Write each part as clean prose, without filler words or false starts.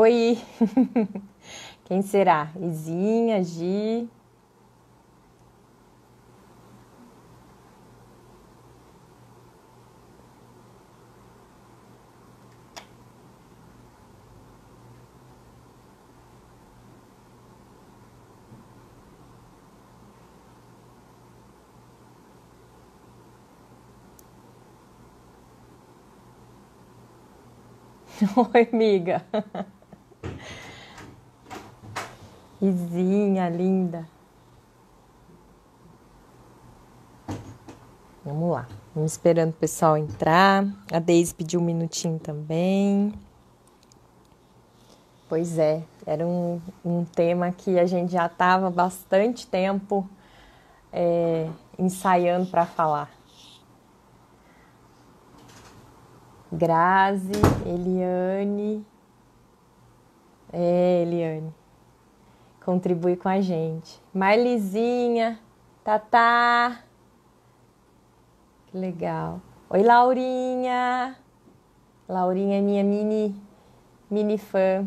Oi! Quem será? Izinha, Gi? Oi, amiga! Izinha, linda! Vamos lá, vamos esperando o pessoal entrar. A Deise pediu um minutinho também. Pois é, era um tema que a gente já estava bastante tempo ensaiando para falar. Grazi, Eliane. Eliane. Contribui com a gente. Marlizinha, Tatá. Que legal. Oi, Laurinha. Laurinha é minha mini fã.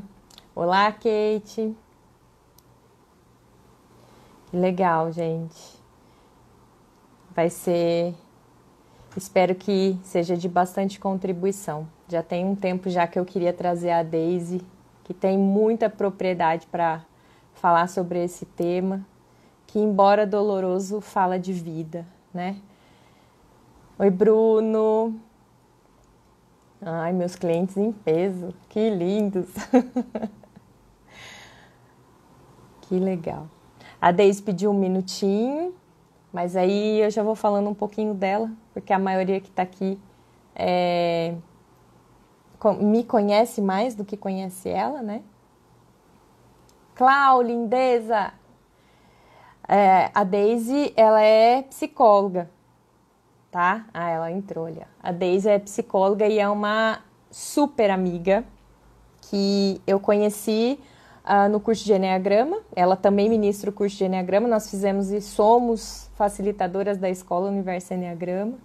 Olá, Kate. Que legal, gente. Vai ser... Espero que seja de bastante contribuição. Já tem um tempo já que eu queria trazer a Deise, que tem muita propriedade para falar sobre esse tema, que embora doloroso, fala de vida, né? Oi, Bruno. Ai, meus clientes em peso, que lindos. Que legal. A Deise pediu um minutinho, mas aí eu já vou falando um pouquinho dela, porque a maioria que está aqui me conhece mais do que conhece ela, né? Clau, lindeza! A Deise, ela é psicóloga, tá? Ah, ela entrou ali. A Deise é psicóloga e é uma super amiga que eu conheci no curso de Enneagrama. Ela também ministra o curso de Enneagrama. Nós fizemos e somos facilitadoras da Escola Universo Enneagrama.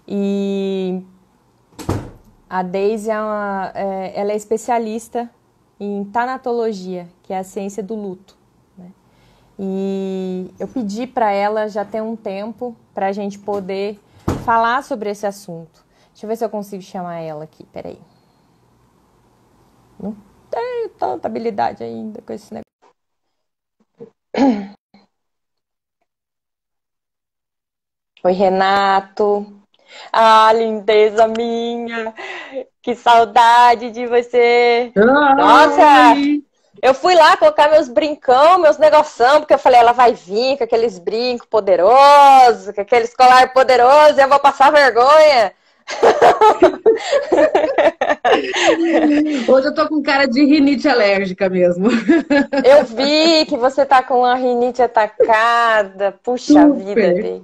E a Deise ela é especialista em tanatologia, que é a ciência do luto, né? E eu pedi para ela já tem um tempo para a gente poder falar sobre esse assunto. Deixa eu ver se eu consigo chamar ela aqui, peraí. Não tenho tanta habilidade ainda com esse negócio. Oi, Renato. Ah, lindeza minha. Que saudade de você. Nossa, Oi! eu fui lá colocar meus brincão, meus negoção, porque eu falei, ela vai vir com aqueles brincos poderosos, com aqueles colar poderoso, e eu vou passar vergonha. Hoje eu tô com cara de rinite alérgica mesmo. Eu vi que você tá com a rinite atacada. Puxa vida, Super. Deus.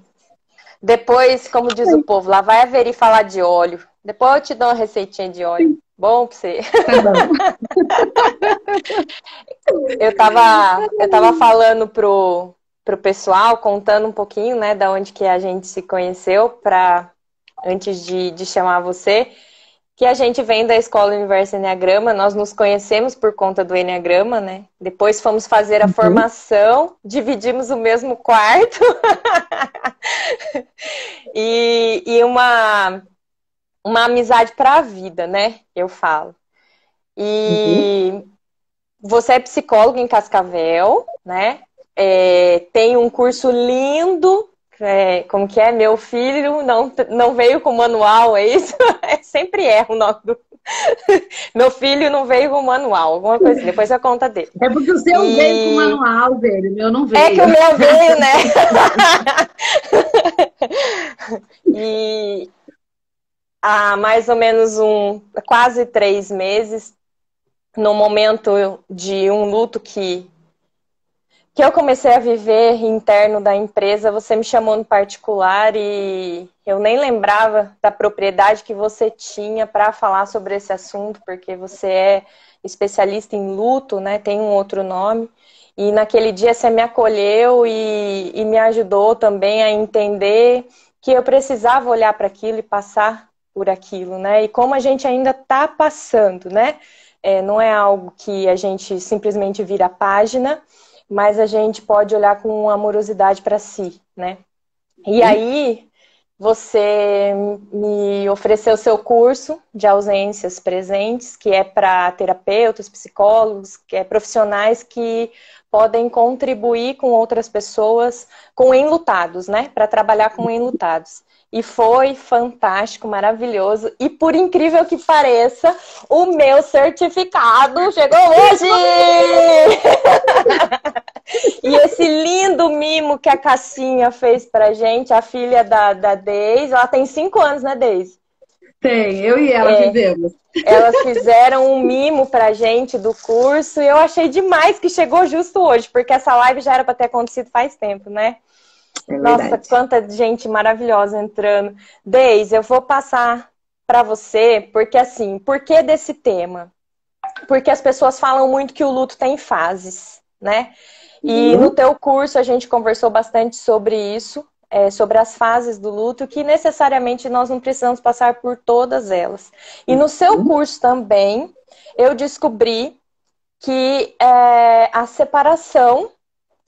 Depois, como diz o povo, lá vai a Veri falar de óleo. Depois eu te dou uma receitinha de óleo. Bom pra você. Tá bom. Eu tava falando pro pessoal, contando um pouquinho, né, da onde que a gente se conheceu, antes de chamar você, que a gente vem da Escola Universo Enneagrama, nós nos conhecemos por conta do Enneagrama, né? Depois fomos fazer a Uhum. formação, dividimos o mesmo quarto. E uma amizade para a vida, né? Eu falo. Uhum. E você é psicóloga em Cascavel, né? Tem um curso lindo. Como que é? Meu filho não veio com manual, é isso? Sempre erro o nome do... Meu filho não veio com manual, alguma coisa assim. Depois eu conta dele. É porque o seu veio com o E manual dele, o meu não é que veio. o meu veio, né? E há mais ou menos quase 3 meses, no momento de um luto que eu comecei a viver interno da empresa, você me chamou no particular e eu nem lembrava da propriedade que você tinha para falar sobre esse assunto, porque você é especialista em luto, né? Tem um outro nome. E naquele dia você me acolheu e me ajudou também a entender que eu precisava olhar para aquilo e passar por aquilo, né? E como a gente ainda está passando, né? não é algo que a gente simplesmente vira a página, mas a gente pode olhar com amorosidade para si, né? E aí, você me ofereceu seu curso de ausências presentes, que é para terapeutas, psicólogos, que é profissionais que podem contribuir com outras pessoas, com enlutados, né? Para trabalhar com enlutados. E foi fantástico, maravilhoso. E por incrível que pareça, o meu certificado chegou hoje! E esse lindo mimo que a Cassinha fez pra gente, a filha da Deise, ela tem 5 anos, né, Deise? Tem, eu e ela fizemos. Elas fizeram um mimo pra gente do curso e eu achei demais que chegou justo hoje, porque essa live já era pra ter acontecido faz tempo, né? É Nossa, verdade. quanta gente maravilhosa entrando. Deise, eu vou passar pra você, porque assim, por que desse tema? Porque as pessoas falam muito que o luto tem fases, né? E no teu curso a gente conversou bastante sobre isso, sobre as fases do luto, que necessariamente nós não precisamos passar por todas elas. E no seu curso também, eu descobri que a separação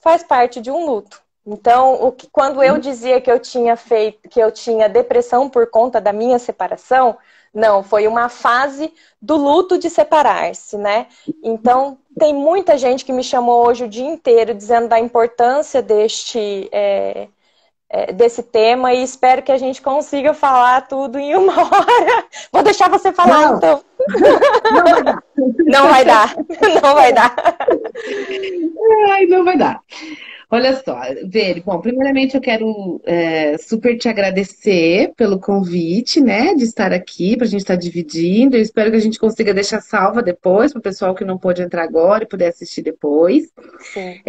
faz parte de um luto. Então, quando eu dizia que eu tinha depressão por conta da minha separação, não, foi uma fase do luto de separar-se, né? Então, tem muita gente que me chamou hoje o dia inteiro dizendo da importância desse tema e espero que a gente consiga falar tudo em uma hora. Vou deixar você falar, Não, então. não vai dar. Não vai dar, não vai dar. Ai, não vai dar. Olha só, Veri, bom, primeiramente eu quero super te agradecer pelo convite, né, de estar aqui, para a gente estar dividindo. Eu espero que a gente consiga deixar salva depois, para o pessoal que não pôde entrar agora e puder assistir depois. Sim.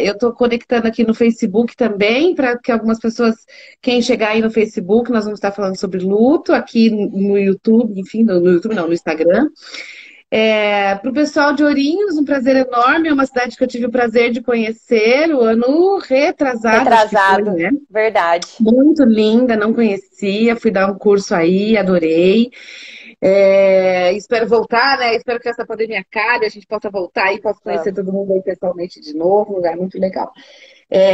Eu estou conectando aqui no Facebook também, para que algumas pessoas, quem chegar aí no Facebook, nós vamos estar falando sobre luto, aqui no YouTube, enfim, no YouTube não, no Instagram. Para o pessoal de Ourinhos, um prazer enorme. É uma cidade que eu tive o prazer de conhecer o ano retrasado, acho que foi, Retrasado, né? verdade. Muito linda, não conhecia. Fui dar um curso aí, adorei. Espero voltar, né? Espero que essa pandemia acabe, a gente possa voltar e possa conhecer todo mundo aí pessoalmente de novo. Um lugar muito legal.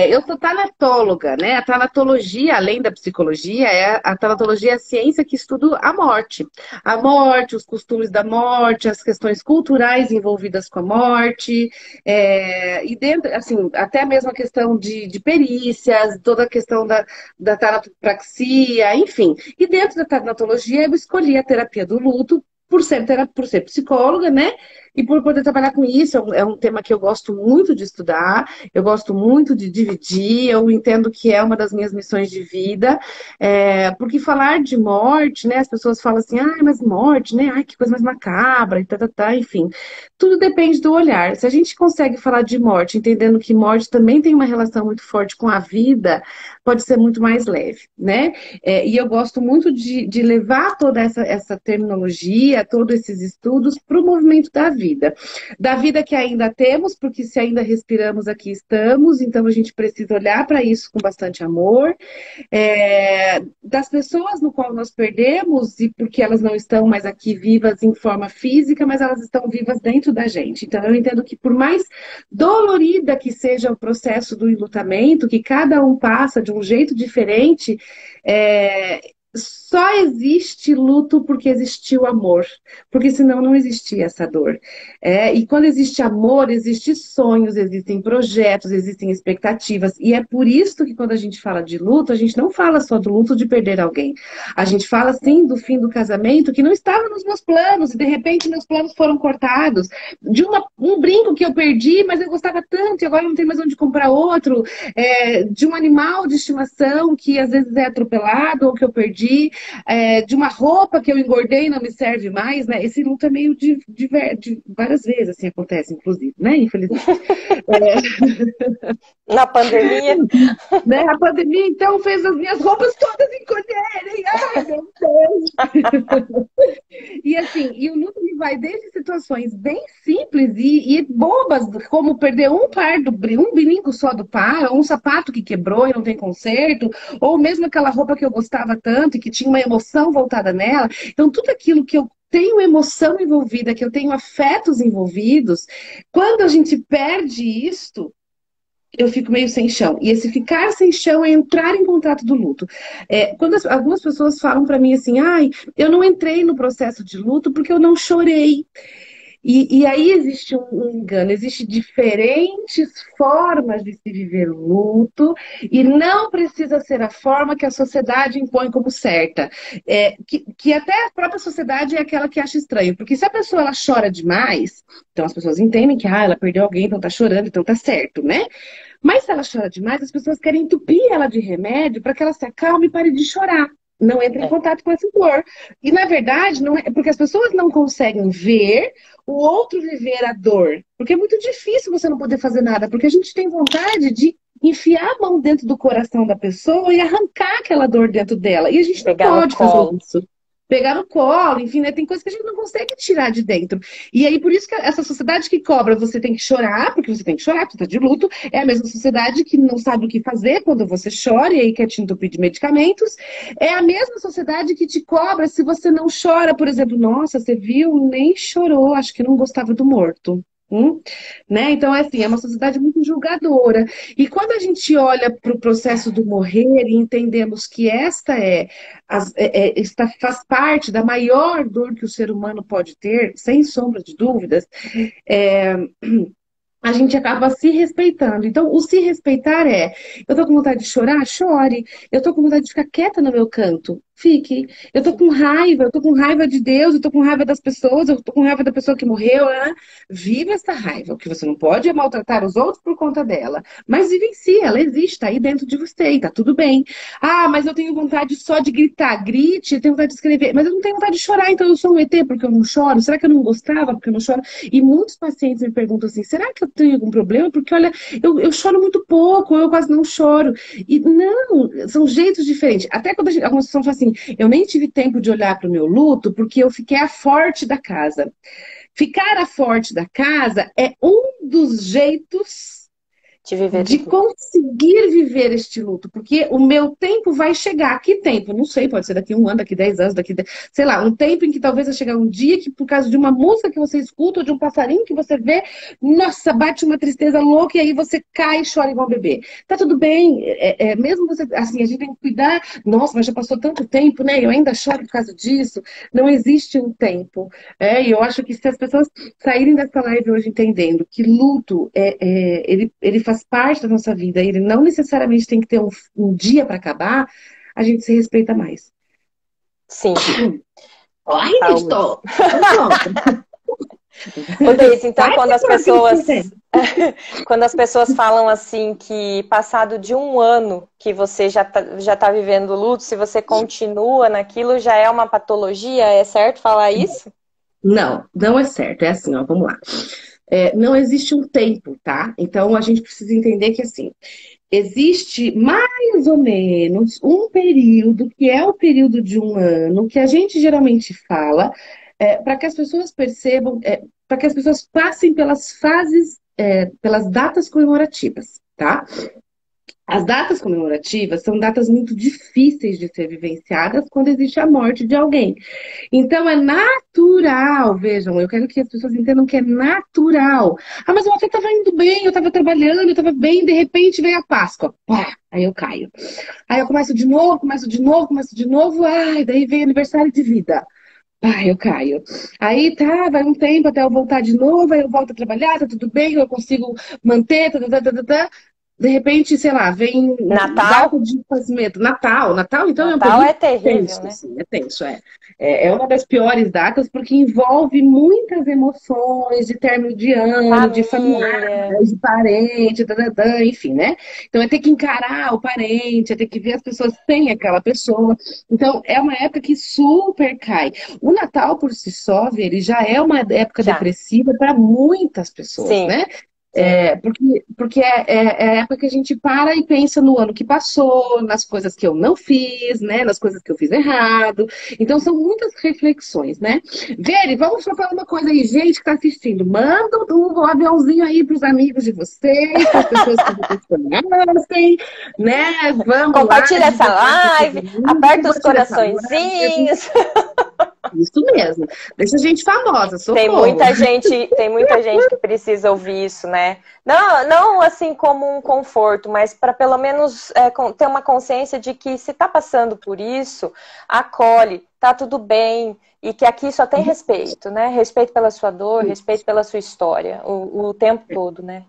Eu sou tanatóloga, né? A tanatologia, além da psicologia, a tanatologia é a ciência que estuda a morte. A morte, os costumes da morte, as questões culturais envolvidas com a morte, e dentro, assim, até mesmo a questão de perícias, toda a questão da tanatopraxia, enfim. E dentro da tanatologia, eu escolhi a terapia do luto por ser psicóloga, né? E por poder trabalhar com isso, é um tema que eu gosto muito de estudar, eu gosto muito de dividir, eu entendo que é uma das minhas missões de vida, porque falar de morte, né? As pessoas falam assim, mas morte, né? Ai, que coisa mais macabra, e enfim. Tudo depende do olhar. Se a gente consegue falar de morte, entendendo que morte também tem uma relação muito forte com a vida, pode ser muito mais leve, né? E eu gosto muito de levar toda essa terminologia, todos esses estudos para o movimento da vida. Da vida que ainda temos, porque se ainda respiramos, aqui estamos, então a gente precisa olhar para isso com bastante amor. Das pessoas no qual nós perdemos, e porque elas não estão mais aqui vivas em forma física, mas elas estão vivas dentro da gente. Então eu entendo que por mais dolorida que seja o processo do enlutamento, que cada um passa de um jeito diferente, só existe luto porque existiu amor, porque senão não existia essa dor. E quando existe amor, existem sonhos, existem projetos, existem expectativas, e é por isso que quando a gente fala de luto, a gente não fala só do luto de perder alguém, a gente fala sim do fim do casamento, que não estava nos meus planos, e de repente meus planos foram cortados, de um brinco que eu perdi, mas eu gostava tanto, e agora não tem mais onde comprar outro, de um animal de estimação que às vezes é atropelado, ou que eu perdi, de uma roupa que eu engordei e não me serve mais, né? Esse luto é meio de várias vezes, assim, acontece, inclusive, né? Infelizmente. Na pandemia. Né? A pandemia, então, fez as minhas roupas todas encolherem. Ai, meu Deus! E assim, e o luto ele vai desde situações bem simples e bobas, como perder um brinco só do par, ou um sapato que quebrou e não tem conserto, ou mesmo aquela roupa que eu gostava tanto e que tinha uma emoção voltada nela. Então, tudo aquilo que eu tenho emoção envolvida, que eu tenho afetos envolvidos, quando a gente perde isto, eu fico meio sem chão. E esse ficar sem chão é entrar em contato do luto. Quando algumas pessoas falam para mim assim, ai, eu não entrei no processo de luto porque eu não chorei. E aí existe um engano, existem diferentes formas de se viver o luto, e não precisa ser a forma que a sociedade impõe como certa. Que até a própria sociedade é aquela que acha estranho, porque se a pessoa ela chora demais, então as pessoas entendem que ela perdeu alguém, então tá chorando, então tá certo, né? Mas se ela chora demais, as pessoas querem entupir ela de remédio para que ela se acalme e pare de chorar. Não entre em É, contato com essa dor. E, na verdade, não é porque as pessoas não conseguem ver o outro viver a dor. Porque é muito difícil você não poder fazer nada. Porque a gente tem vontade de enfiar a mão dentro do coração da pessoa e arrancar aquela dor dentro dela. E a gente não pegar no pode fazer colo. isso. Pegar no colo, enfim, né? Tem coisas que a gente não consegue tirar de dentro. E aí, por isso que essa sociedade que cobra, você tem que chorar, porque você tem que chorar, porque você tá de luto, é a mesma sociedade que não sabe o que fazer quando você chora e aí quer te entupir de medicamentos. É a mesma sociedade que te cobra se você não chora, por exemplo, nossa, você viu, nem chorou, acho que não gostava do morto. Né? Então, é assim, é uma sociedade muito julgadora. E quando a gente olha para o processo do morrer e entendemos que esta faz parte da maior dor que o ser humano pode ter, sem sombra de dúvidas, é, a gente acaba se respeitando. Então, o se respeitar eu tô com vontade de chorar? Chore. Eu tô com vontade de ficar quieta no meu canto? Fique. Eu tô com raiva de Deus, eu tô com raiva das pessoas, eu tô com raiva da pessoa que morreu. Né? Viva essa raiva. O que você não pode é maltratar os outros por conta dela. Mas vivencie, ela existe, tá aí dentro de você e tá tudo bem. Ah, mas eu tenho vontade só de gritar. Grite, eu tenho vontade de escrever. Mas eu não tenho vontade de chorar, então eu sou um ET porque eu não choro? Será que eu não gostava porque eu não choro? E muitos pacientes me perguntam assim, será que eu tenho algum problema? Porque, olha, eu choro muito pouco, eu quase não choro. E não, são jeitos diferentes. Até quando algumas pessoas falam assim, eu nem tive tempo de olhar para o meu luto porque eu fiquei a forte da casa. Ficar a forte da casa é um dos jeitos De viver de tudo. conseguir viver este luto, porque o meu tempo vai chegar. Que tempo? Não sei, pode ser daqui 1 ano, daqui 10 anos, sei lá, um tempo em que talvez vai chegar um dia que, por causa de uma música que você escuta, ou de um passarinho que você vê, nossa, bate uma tristeza louca e aí você cai e chora igual um bebê. Tá tudo bem, mesmo você, assim, a gente tem que cuidar, nossa, mas já passou tanto tempo, né? Eu ainda choro por causa disso. Não existe um tempo. E eu acho que se as pessoas saírem dessa live hoje entendendo que luto ele faz parte da nossa vida, ele não necessariamente tem que ter um dia para acabar, a gente se respeita mais. Sim, Ai, saúde. estou. Pronto. Ô, Deise, então Vai quando as que eu pessoas tenho. quando as pessoas falam assim que passado de 1 ano que você já tá vivendo luto, se você continua naquilo, já é uma patologia, é certo falar isso? Não, não é certo. É assim, ó, vamos lá. Não existe um tempo, tá? Então a gente precisa entender que assim, existe mais ou menos um período, que é o período de 1 ano, que a gente geralmente fala, para que as pessoas percebam, para que as pessoas passem pelas fases, pelas datas comemorativas, tá? As datas comemorativas são datas muito difíceis de ser vivenciadas quando existe a morte de alguém. Então é natural, vejam, eu quero que as pessoas entendam que é natural. Ah, mas eu até estava indo bem, eu estava trabalhando, eu estava bem, de repente veio a Páscoa. Pá, aí eu caio. Aí eu começo de novo, começo de novo, ai, daí vem aniversário de vida. Ai, eu caio. Aí tá, vai um tempo até eu voltar de novo, aí eu volto a trabalhar, tá tudo bem, eu consigo manter, tá, tá, tá, tá, tá. De repente, sei lá, vem data Natal? de nascimento. Natal, então é um Natal período é terrível, tenso, né? assim, é tenso, é. É uma das piores datas porque envolve muitas emoções de término de ano, de Família. familiares, de parente, dadadã, enfim, né? Então é ter que encarar o parente, é ter que ver as pessoas sem aquela pessoa. Então é uma época que super cai. O Natal por si só, Vê, ele já é uma época Já. depressiva para muitas pessoas, Sim, né? sim. Porque é a época que a gente para e pensa no ano que passou, nas coisas que eu não fiz, né? Nas coisas que eu fiz errado. Então são muitas reflexões, né? Vere, vamos só falar uma coisa aí, gente que tá assistindo. Manda um aviãozinho aí pros amigos de vocês, para as pessoas que vocês conhecem, né? Vamos lá, Compartilha essa divulgar esse live, vídeo, aperta os compartilha essa live. coraçõezinhos. Isso mesmo. Deixa a gente famosa, Tem socorro. muita gente que precisa ouvir isso, né? Não, não assim como um conforto, mas para pelo menos ter uma consciência de que se está passando por isso, acolhe, tá tudo bem, e que aqui só tem respeito, né? Respeito pela sua dor, respeito pela sua história, o tempo todo, né?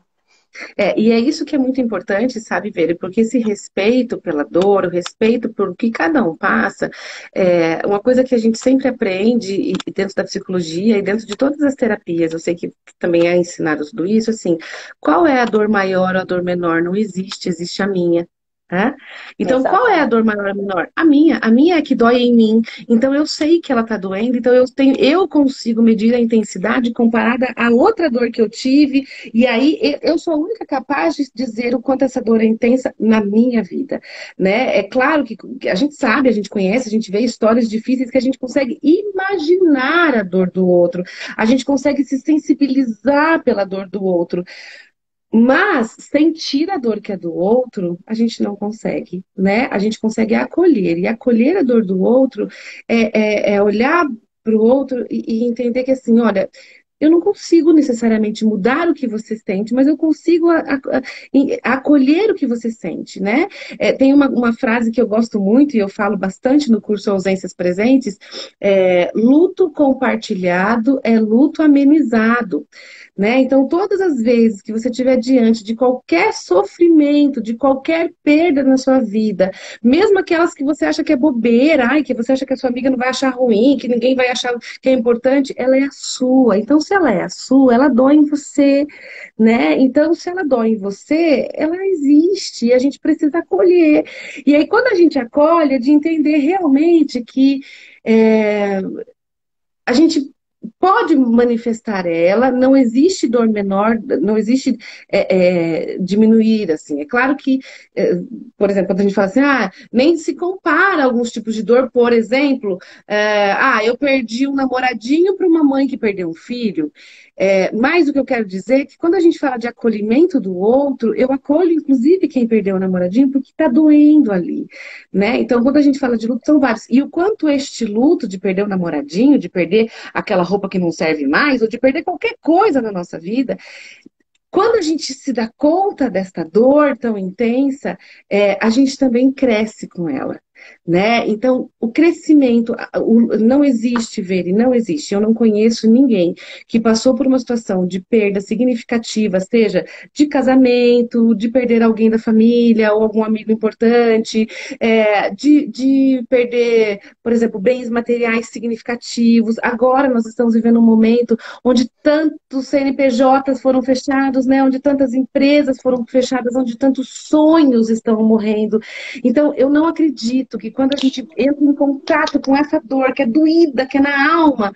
E é isso que é muito importante, sabe, Vera? Porque esse respeito pela dor, o respeito por o que cada um passa, é uma coisa que a gente sempre aprende e dentro da psicologia e dentro de todas as terapias, eu sei que também é ensinado tudo isso, assim, qual é a dor maior ou a dor menor? Não existe, existe a minha. Né? Então, qual é a Exatamente. dor maior ou menor? A minha é que dói em mim. Então, eu sei que ela está doendo, então eu consigo medir a intensidade comparada à outra dor que eu tive e aí eu sou a única capaz de dizer o quanto essa dor é intensa na minha vida, né? É claro que a gente sabe, a gente conhece, a gente vê histórias difíceis que a gente consegue imaginar a dor do outro, a gente consegue se sensibilizar pela dor do outro. Mas sentir a dor que é do outro, a gente não consegue, né? A gente consegue acolher. E acolher a dor do outro é olhar para o outro e entender que assim, olha, eu não consigo necessariamente mudar o que você sente, mas eu consigo acolher o que você sente, né? Tem uma frase que eu gosto muito e eu falo bastante no curso Ausências Presentes: luto compartilhado é luto amenizado. Né? Então, todas as vezes que você estiver diante de qualquer sofrimento, de qualquer perda na sua vida, mesmo aquelas que você acha que é bobeira, ai, que você acha que a sua amiga não vai achar ruim, que ninguém vai achar que é importante, ela é a sua. Então, se ela é a sua, ela dói em você, né? Então, se ela dói em você, ela existe e a gente precisa acolher. E aí, quando a gente acolhe, é de entender realmente que é, a gente pode manifestar ela, não existe dor menor, não existe diminuir, assim. É claro que, por exemplo, quando a gente fala assim, nem se compara alguns tipos de dor, por exemplo, eu perdi um namoradinho para uma mãe que perdeu um filho. Mas o que eu quero dizer é que quando a gente fala de acolhimento do outro, eu acolho, inclusive, quem perdeu o namoradinho, porque está doendo ali, né? Então, quando a gente fala de luto, são vários. E o quanto este luto de perder o namoradinho, de perder aquela roupa que não serve mais, ou de perder qualquer coisa na nossa vida, quando a gente se dá conta desta dor tão intensa, a gente também cresce com ela. Né? Então, o crescimento não existe, Veri, não existe. Eu não conheço ninguém que passou por uma situação de perda significativa, seja de casamento, de perder alguém da família ou algum amigo importante, de perder, por exemplo, bens materiais significativos. Agora nós estamos vivendo um momento onde tantos CNPJs foram fechados, né? Onde tantas empresas foram fechadas, onde tantos sonhos estão morrendo. Então, eu não acredito que quando a gente entra em contato com essa dor que é doída, que é na alma,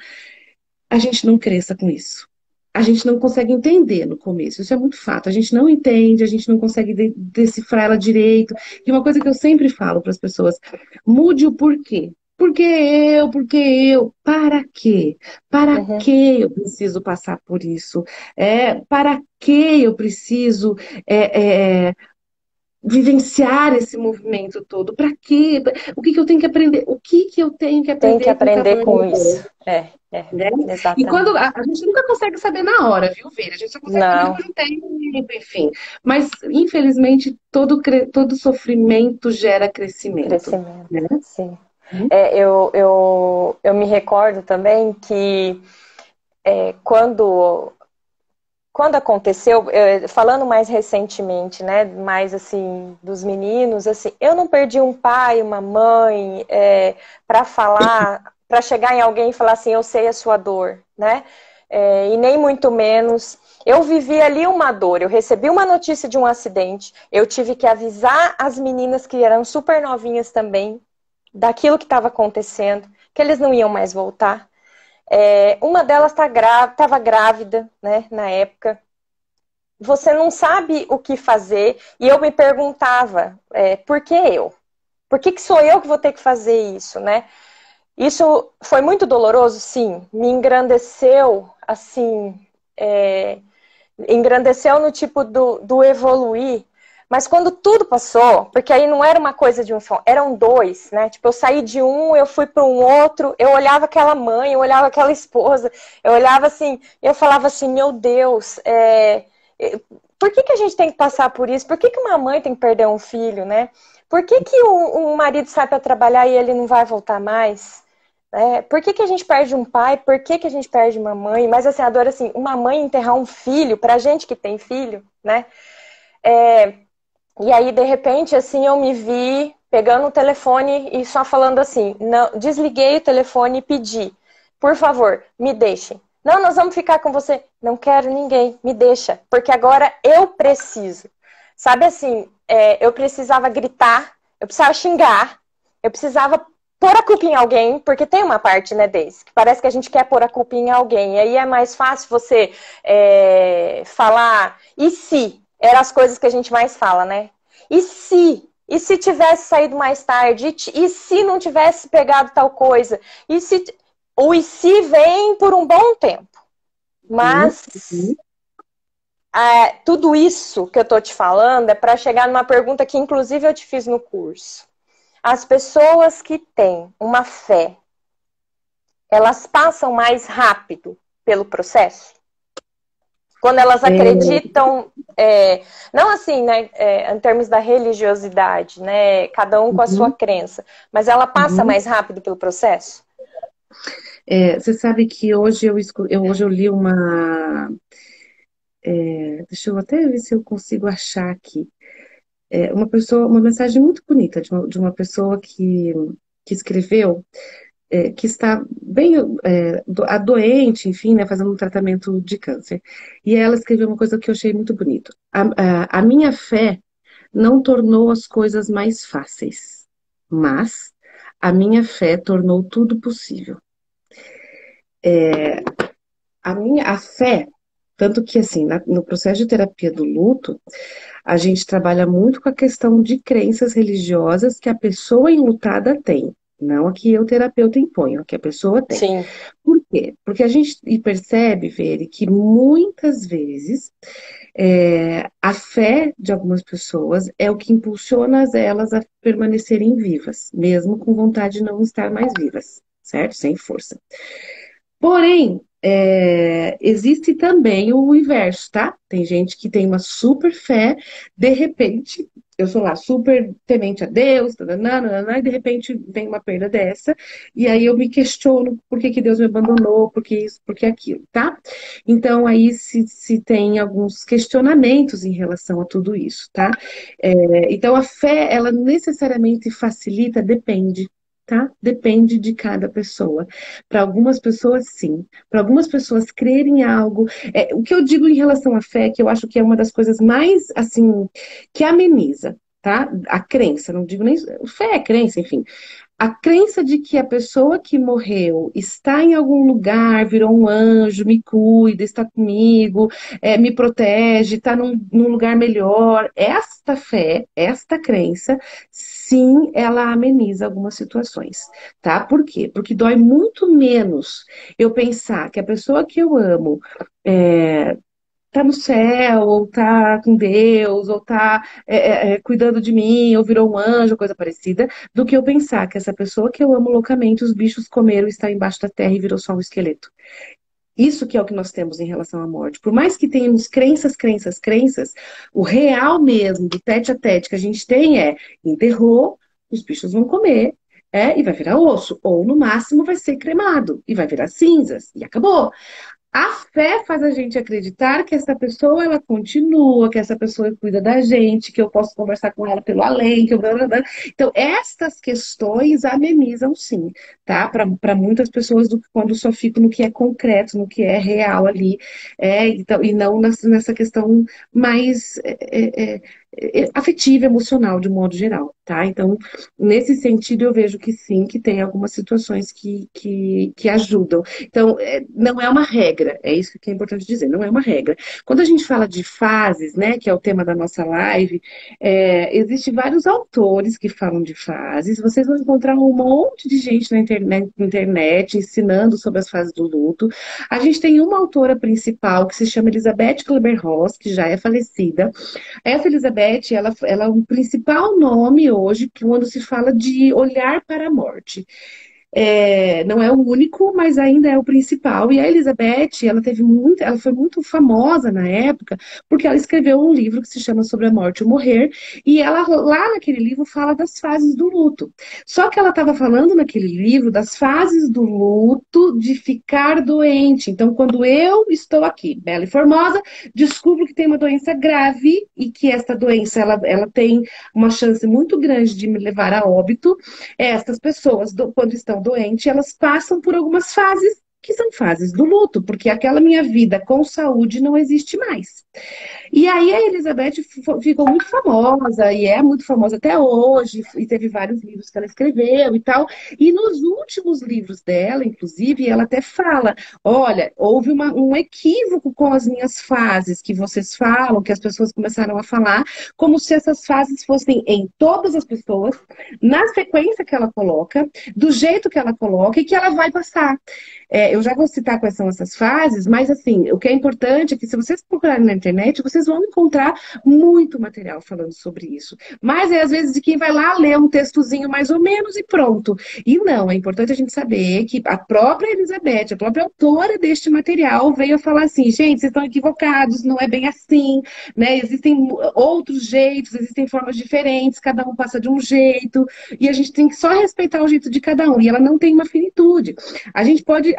a gente não cresça com isso. A gente não consegue entender no começo, isso é muito fato. A gente não entende, a gente não consegue decifrar ela direito. E uma coisa que eu sempre falo para as pessoas: mude o porquê. Porque eu, para quê? Para Uhum. que eu preciso passar por isso? Para que eu preciso vivenciar esse movimento todo? Para quê? O que que eu tenho que aprender? O que que eu tenho que Tem que aprender com aprender tamanho com isso. dor? Né? E quando Exatamente. a gente nunca consegue saber na hora, viu, Vira? A gente só consegue saber Não, depois de um tempo, enfim. Mas, infelizmente, todo sofrimento gera crescimento. crescimento, Né? sim. Eu me recordo também que quando aconteceu, falando mais recentemente, né, mais assim, dos meninos, assim, eu não perdi um pai, uma mãe, para falar, para chegar em alguém e falar assim, eu sei a sua dor, né, e nem muito menos, eu vivi ali uma dor, eu recebi uma notícia de um acidente, eu tive que avisar as meninas que eram super novinhas também, daquilo que estava acontecendo, que eles não iam mais voltar. Uma delas estava grávida, né, na época. Você não sabe o que fazer. E eu me perguntava, por que eu? Por que sou eu que vou ter que fazer isso, né? Isso foi muito doloroso, sim. Me engrandeceu, assim, engrandeceu no tipo do evoluir, Mas quando tudo passou, porque aí não era uma coisa de um só, eram dois, né? Tipo, eu saí de um, eu fui para um outro, eu olhava aquela mãe, eu olhava aquela esposa, eu olhava assim, eu falava assim, meu Deus, por que a gente tem que passar por isso? Por que uma mãe tem que perder um filho, né? Por que um marido sai para trabalhar e ele não vai voltar mais? Por que a gente perde um pai? Por que a gente perde uma mãe? Mas assim, adoro assim, uma mãe enterrar um filho, pra gente que tem filho, né? E aí, de repente, assim, eu me vi pegando o telefone e só falando assim, não, desliguei o telefone e pedi, por favor, me deixem. Não, nós vamos ficar com você. Não quero ninguém, me deixa, porque agora eu preciso. Sabe assim, eu precisava gritar, eu precisava xingar, eu precisava pôr a culpa em alguém, porque tem uma parte, né, Deise, que parece que a gente quer pôr a culpa em alguém. E aí é mais fácil você falar, e se? Eram as coisas que a gente mais fala, né? E se? E se tivesse saído mais tarde? E se não tivesse pegado tal coisa? E se... O e se vem por um bom tempo. Mas tudo isso que eu tô te falando é para chegar numa pergunta que, inclusive, eu te fiz no curso. As pessoas que têm uma fé, elas passam mais rápido pelo processo? Quando elas acreditam, não assim, né, em termos da religiosidade, né, cada um com a sua crença, mas ela passa mais rápido pelo processo? Você sabe que hoje hoje eu li uma. Deixa eu até ver se eu consigo achar aqui. Uma mensagem muito bonita de uma pessoa que escreveu, que está bem doente, enfim, né, fazendo um tratamento de câncer. E ela escreveu uma coisa que eu achei muito bonito. A minha fé não tornou as coisas mais fáceis, mas a minha fé tornou tudo possível. A fé, tanto que assim, no processo de terapia do luto, a gente trabalha muito com a questão de crenças religiosas que a pessoa enlutada tem. Não a que eu, terapeuta, imponho, a que a pessoa tem. Sim. Por quê? Porque a gente percebe, Veri, que muitas vezes a fé de algumas pessoas é o que impulsiona elas a permanecerem vivas, mesmo com vontade de não estar mais vivas, certo? Sem força. Porém, existe também o inverso, tá? Tem gente que tem uma super fé, de repente, eu sou lá, super temente a Deus, e de repente vem uma perda dessa, e aí eu me questiono por que Deus me abandonou, por que isso, por que aquilo, tá? Então, aí se tem alguns questionamentos em relação a tudo isso, tá? Então, a fé, ela necessariamente facilita, depende. Tá? Depende de cada pessoa. Para algumas pessoas, sim. Para algumas pessoas crerem em algo. O que eu digo em relação à fé, que eu acho que é uma das coisas mais, assim, que ameniza, tá? A crença, não digo nem. Fé é crença, enfim. A crença de que a pessoa que morreu está em algum lugar, virou um anjo, me cuida, está comigo, me protege, está num lugar melhor. Esta fé, esta crença, sim, ela ameniza algumas situações, tá? Por quê? Porque dói muito menos eu pensar que a pessoa que eu amo tá no céu, ou tá com Deus, ou tá cuidando de mim, ou virou um anjo, coisa parecida, do que eu pensar que essa pessoa que eu amo loucamente, os bichos comeram, está embaixo da terra e virou só um esqueleto. Isso que é o que nós temos em relação à morte. Por mais que tenhamos crenças, o real mesmo, do tete a tete que a gente tem enterrou, os bichos vão comer, e vai virar osso, ou no máximo vai ser cremado, e vai virar cinzas, e acabou. A fé faz a gente acreditar que essa pessoa ela continua, que essa pessoa cuida da gente, que eu posso conversar com ela pelo além, que eu... Então, estas questões amenizam sim, tá? Para muitas pessoas quando só fico no que é concreto, no que é real ali, então, e não nessa questão mais afetiva, emocional, de modo geral, tá? Então, nesse sentido, eu vejo que sim, que tem algumas situações que ajudam. Então, não é uma regra, é isso que é importante dizer, não é uma regra. Quando a gente fala de fases, né, que é o tema da nossa live, existem vários autores que falam de fases, vocês vão encontrar um monte de gente na internet ensinando sobre as fases do luto. A gente tem uma autora principal que se chama Elizabeth Kübler-Ross, que já é falecida. Essa Elizabeth, Elizabeth, ela é o principal nome hoje quando se fala de olhar para a morte. Não é o único, mas ainda é o principal. E a Elizabeth, ela foi muito famosa na época, porque ela escreveu um livro que se chama Sobre a Morte e o Morrer, e ela lá naquele livro fala das fases do luto. Só que ela estava falando naquele livro das fases do luto de ficar doente. Então, quando eu estou aqui, bela e formosa, descubro que tem uma doença grave e que esta doença ela tem uma chance muito grande de me levar a óbito. Essas pessoas, quando estão doentes, elas passam por algumas fases que são fases do luto, porque aquela minha vida com saúde não existe mais. E aí a Elizabeth ficou muito famosa, e é muito famosa até hoje, e teve vários livros que ela escreveu e tal. E nos últimos livros dela, inclusive, ela até fala: olha, houve um equívoco com as minhas fases que vocês falam, que as pessoas começaram a falar, como se essas fases fossem em todas as pessoas, na sequência que ela coloca, do jeito que ela coloca e que ela vai passar. Eu já vou citar quais são essas fases, mas assim, o que é importante é que se vocês procurarem na internet, vocês vão encontrar muito material falando sobre isso. Mas às vezes de quem vai lá ler um textozinho mais ou menos e pronto. E não, é importante a gente saber que a própria Elizabeth, a própria autora deste material, veio falar assim: gente, vocês estão equivocados, não é bem assim, né? Existem outros jeitos, existem formas diferentes, cada um passa de um jeito, e a gente tem que só respeitar o jeito de cada um. E ela não tem uma finitude. A gente pode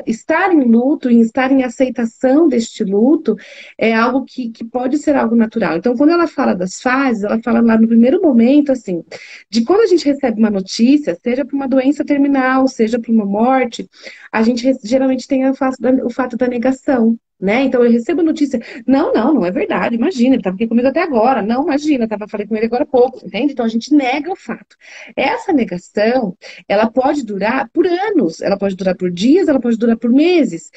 estar em luto e estar em aceitação deste luto é algo que pode ser algo natural. Então, quando ela fala das fases, ela fala lá no primeiro momento, assim, de quando a gente recebe uma notícia, seja por uma doença terminal, seja por uma morte, a gente geralmente tem o fato da negação. Né? Então eu recebo a notícia: não é verdade, imagina, ele estava aqui comigo até agora, não, imagina, falei com ele agora há pouco, entende? Então a gente nega o fato. Essa negação, ela pode durar por anos, ela pode durar por dias, ela pode durar por meses.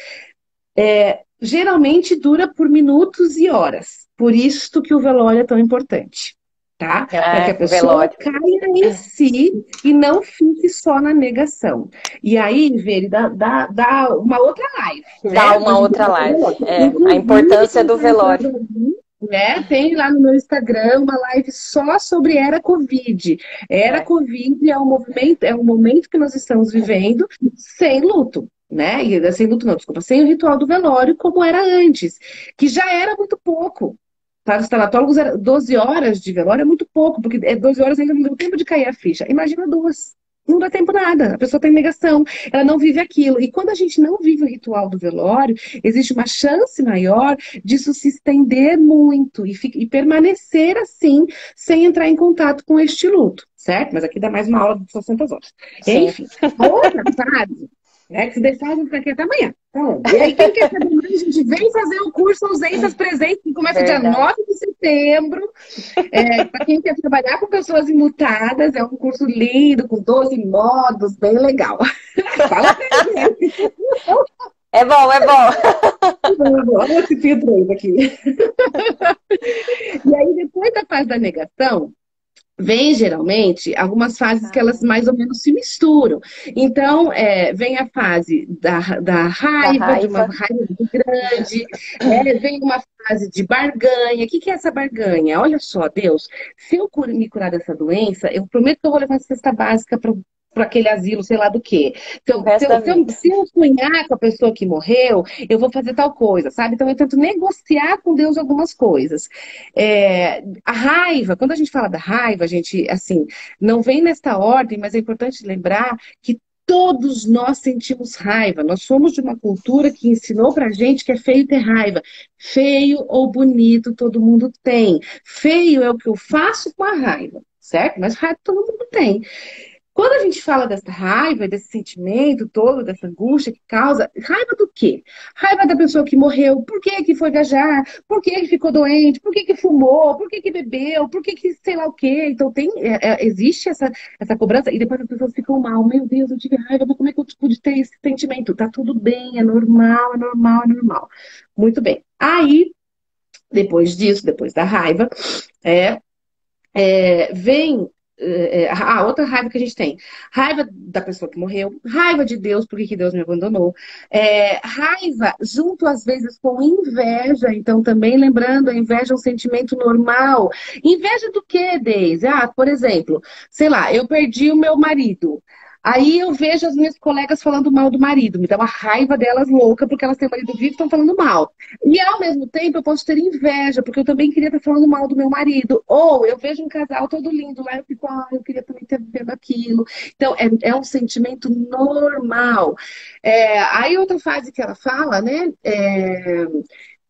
Geralmente dura por minutos e horas. Por isso que o velório é tão importante, tá? Para que a pessoa velório. caia em si e não fique só na negação. E aí, Veri, dá uma outra live, Dá uma outra live. A importância do velório. Tem lá no meu Instagram uma live só sobre Era Covid. Era Covid é um momento que nós estamos vivendo sem luto. Né? E sem luto não, desculpa, sem o ritual do velório como era antes, que já era muito pouco. Para os tanatólogos, 12 horas de velório é muito pouco, porque 12 horas ainda não deu tempo de cair a ficha. Imagina 2. Não dá tempo nada, a pessoa tem negação, ela não vive aquilo. E quando a gente não vive o ritual do velório, existe uma chance maior disso se estender muito e permanecer assim, sem entrar em contato com este luto, certo? Mas aqui dá mais uma aula de 60 horas. Sim. Enfim, a outra fase, né, que se deixar a gente vai aqui até amanhã. E aí, quem quer saber mais, a gente vem fazer o curso Ausências Presentes, que começa dia 9 de setembro. Para quem quer trabalhar com pessoas imutadas, é um curso lindo, com 12 módulos, bem legal. Fala pra gente. É bom. Olha esse filtro aí aqui. E aí, depois da fase da negação, vem geralmente algumas fases que elas mais ou menos se misturam. Então, vem a fase da raiva, de uma raiva muito grande, vem uma fase de barganha. O que é essa barganha? Olha só, Deus, se eu me curar dessa doença, eu prometo que eu vou levar a cesta básica para aquele asilo, sei lá do quê. Se eu sonhar com a pessoa que morreu, eu vou fazer tal coisa, sabe? Então eu tento negociar com Deus algumas coisas. A raiva, quando a gente fala da raiva, a gente, assim, não vem nesta ordem, mas é importante lembrar que todos nós sentimos raiva. Nós somos de uma cultura que ensinou pra gente que é feio ter raiva. Feio ou bonito, todo mundo tem. Feio é o que eu faço com a raiva, certo? Mas raiva todo mundo tem. Quando a gente fala dessa raiva, desse sentimento todo, dessa angústia que causa, raiva do quê? Raiva da pessoa que morreu, por que que foi viajar, por que que ficou doente, por que que fumou, por que que bebeu, por que que sei lá o quê. Então existe essa cobrança e depois as pessoas ficam mal. Meu Deus, eu tive raiva, mas como é que eu pude ter esse sentimento? Tá tudo bem, é normal, é normal, é normal. Muito bem. Aí, depois disso, depois da raiva, vem outra raiva que a gente tem. Raiva da pessoa que morreu, raiva de Deus, porque que Deus me abandonou. Raiva junto às vezes com inveja, então também lembrando, a inveja é um sentimento normal. Inveja do quê, Deise? Por exemplo, sei lá, eu perdi o meu marido. Aí eu vejo as minhas colegas falando mal do marido, me dá uma raiva delas louca porque elas têm marido vivo e estão falando mal. E ao mesmo tempo eu posso ter inveja, porque eu também queria estar falando mal do meu marido. Ou eu vejo um casal todo lindo lá, eu fico, eu queria também ter vivido aquilo. Então é um sentimento normal. Aí outra fase que ela fala, né?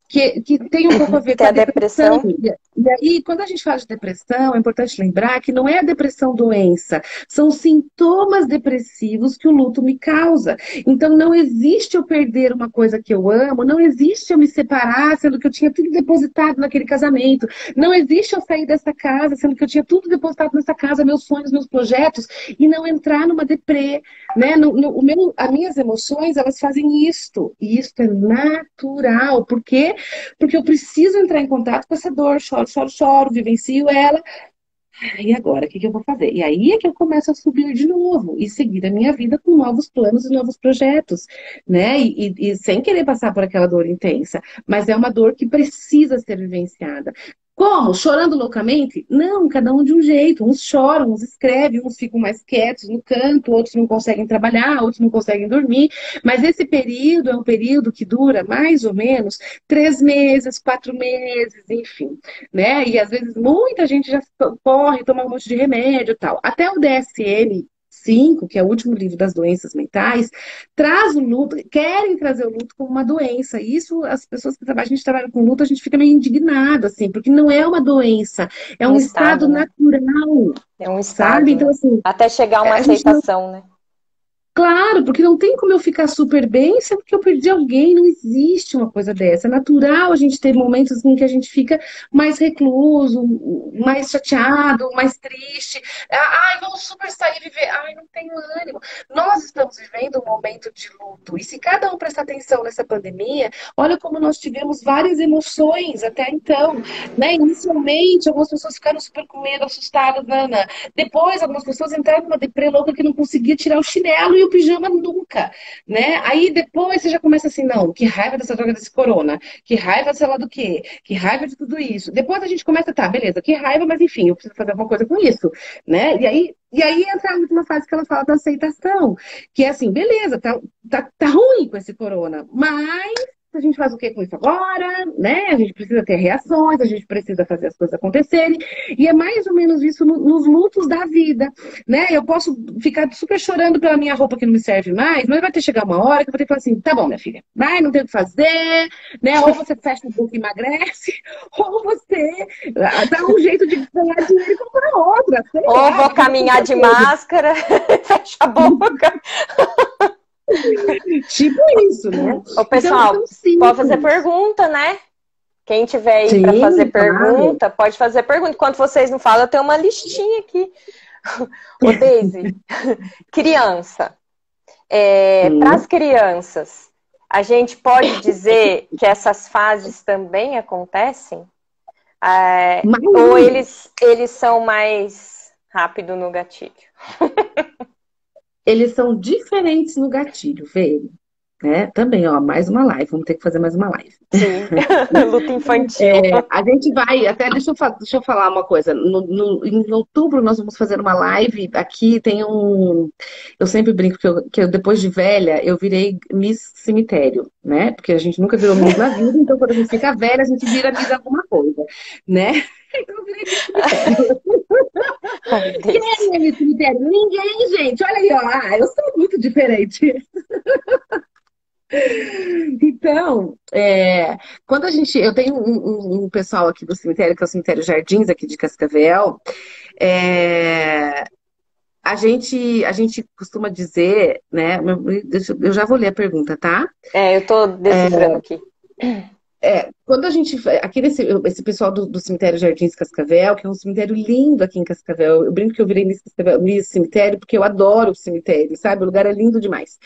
Que tem um pouco a ver Que com é a a depressão. depressão. E aí, quando a gente fala de depressão, é importante lembrar que não é a depressão doença, são sintomas depressivos que o luto me causa. Então, não existe eu perder uma coisa que eu amo, não existe eu me separar, sendo que eu tinha tudo depositado naquele casamento, não existe eu sair dessa casa, sendo que eu tinha tudo depositado nessa casa, meus sonhos, meus projetos, e não entrar numa deprê, né? As minhas emoções, elas fazem isto, e isto é natural, porque eu preciso entrar em contato com essa dor, choro, choro, choro, vivencio ela. E agora, o que eu vou fazer? E aí é que eu começo a subir de novo e seguir a minha vida com novos planos e novos projetos, né? E sem querer passar por aquela dor intensa, mas é uma dor que precisa ser vivenciada. Como? Chorando loucamente? Não, cada um de um jeito. Uns choram, uns escrevem, uns ficam mais quietos no canto, outros não conseguem trabalhar, outros não conseguem dormir. Mas esse período é um período que dura mais ou menos 3 meses, 4 meses, enfim, né? E às vezes muita gente já corre, toma um monte de remédio e tal. Até o DSM-5, que é o último livro das doenças mentais, traz o luto, querem trazer o luto como uma doença. E isso, as pessoas que trabalham, a gente trabalha com luto, a gente fica meio indignado, assim, porque não é uma doença, é Um um estado, estado né? natural, É um sabe? estado, Então, né? assim, Até chegar a uma a gente não. aceitação, né? Claro, porque não tem como eu ficar super bem sendo que eu perdi alguém, não existe uma coisa dessa. É natural a gente ter momentos em que a gente fica mais recluso, mais chateado, mais triste. Ai, vamos super sair e viver. Ai, não tenho ânimo. Nós estamos vivendo um momento de luto. E se cada um prestar atenção nessa pandemia, olha como nós tivemos várias emoções até então, né? Inicialmente, algumas pessoas ficaram super com medo, assustadas, Nana. Depois, algumas pessoas entraram numa deprê louca que não conseguia tirar o chinelo e o pijama nunca, né? Aí depois você já começa assim, não, que raiva dessa droga desse corona, que raiva sei lá do quê, que raiva de tudo isso. Depois a gente começa, tá, beleza, que raiva, mas enfim, eu preciso fazer alguma coisa com isso, né? E aí entra a última fase que ela fala da aceitação, que é assim, beleza, tá ruim com esse corona, mas a gente faz o que com isso agora, né? A gente precisa ter reações, a gente precisa fazer as coisas acontecerem, e é mais ou menos isso nos lutos da vida, né? Eu posso ficar super chorando pela minha roupa que não me serve mais, mas vai ter que chegar uma hora que eu vou ter que falar assim, tá bom, minha filha, vai, não tem o que fazer, né? Ou você fecha um pouco e emagrece, ou você dá um jeito de ganhar dinheiro e comprar outra, sei Ou lá, vou caminhar de máscara, fecha a boca. tipo isso, né? Ô, Então é pessoal, tão pode fazer simples. pergunta, né? Quem tiver aí para fazer Sim, claro. pergunta, pode fazer pergunta. Enquanto vocês não falam, eu tenho uma listinha aqui. Ô, Deise, criança. Para as Hum. crianças, a gente pode dizer que essas fases também acontecem? Mais ou Ou menos. eles são mais rápido no gatilho? Eles são diferentes no gatilho, veio, né? Também, ó, mais uma live. Vamos ter que fazer mais uma live. Sim, luta infantil. A gente vai, até deixa eu falar uma coisa. Em outubro nós vamos fazer uma live. Aqui tem um. Eu sempre brinco que depois de velha eu virei Miss Cemitério, né? Porque a gente nunca virou Miss na vida, então quando a gente fica velha, a gente vira Miss alguma coisa, né? Então eu virei Miss Cemitério. Ai, Deise. Quem é Miss Cemitério? Ninguém, gente. Olha aí, ó. Eu sou muito diferente. Então, quando a gente. Eu tenho um pessoal aqui do cemitério, que é o cemitério Jardins, aqui de Cascavel. é, a gente costuma dizer, né? Eu já vou ler a pergunta, tá? Eu tô decifrando aqui. Quando a gente. Aqui esse pessoal do cemitério Jardins Cascavel, que é um cemitério lindo aqui em Cascavel. Eu brinco que eu virei Miss Cemitério porque eu adoro o cemitério, sabe? O lugar é lindo demais.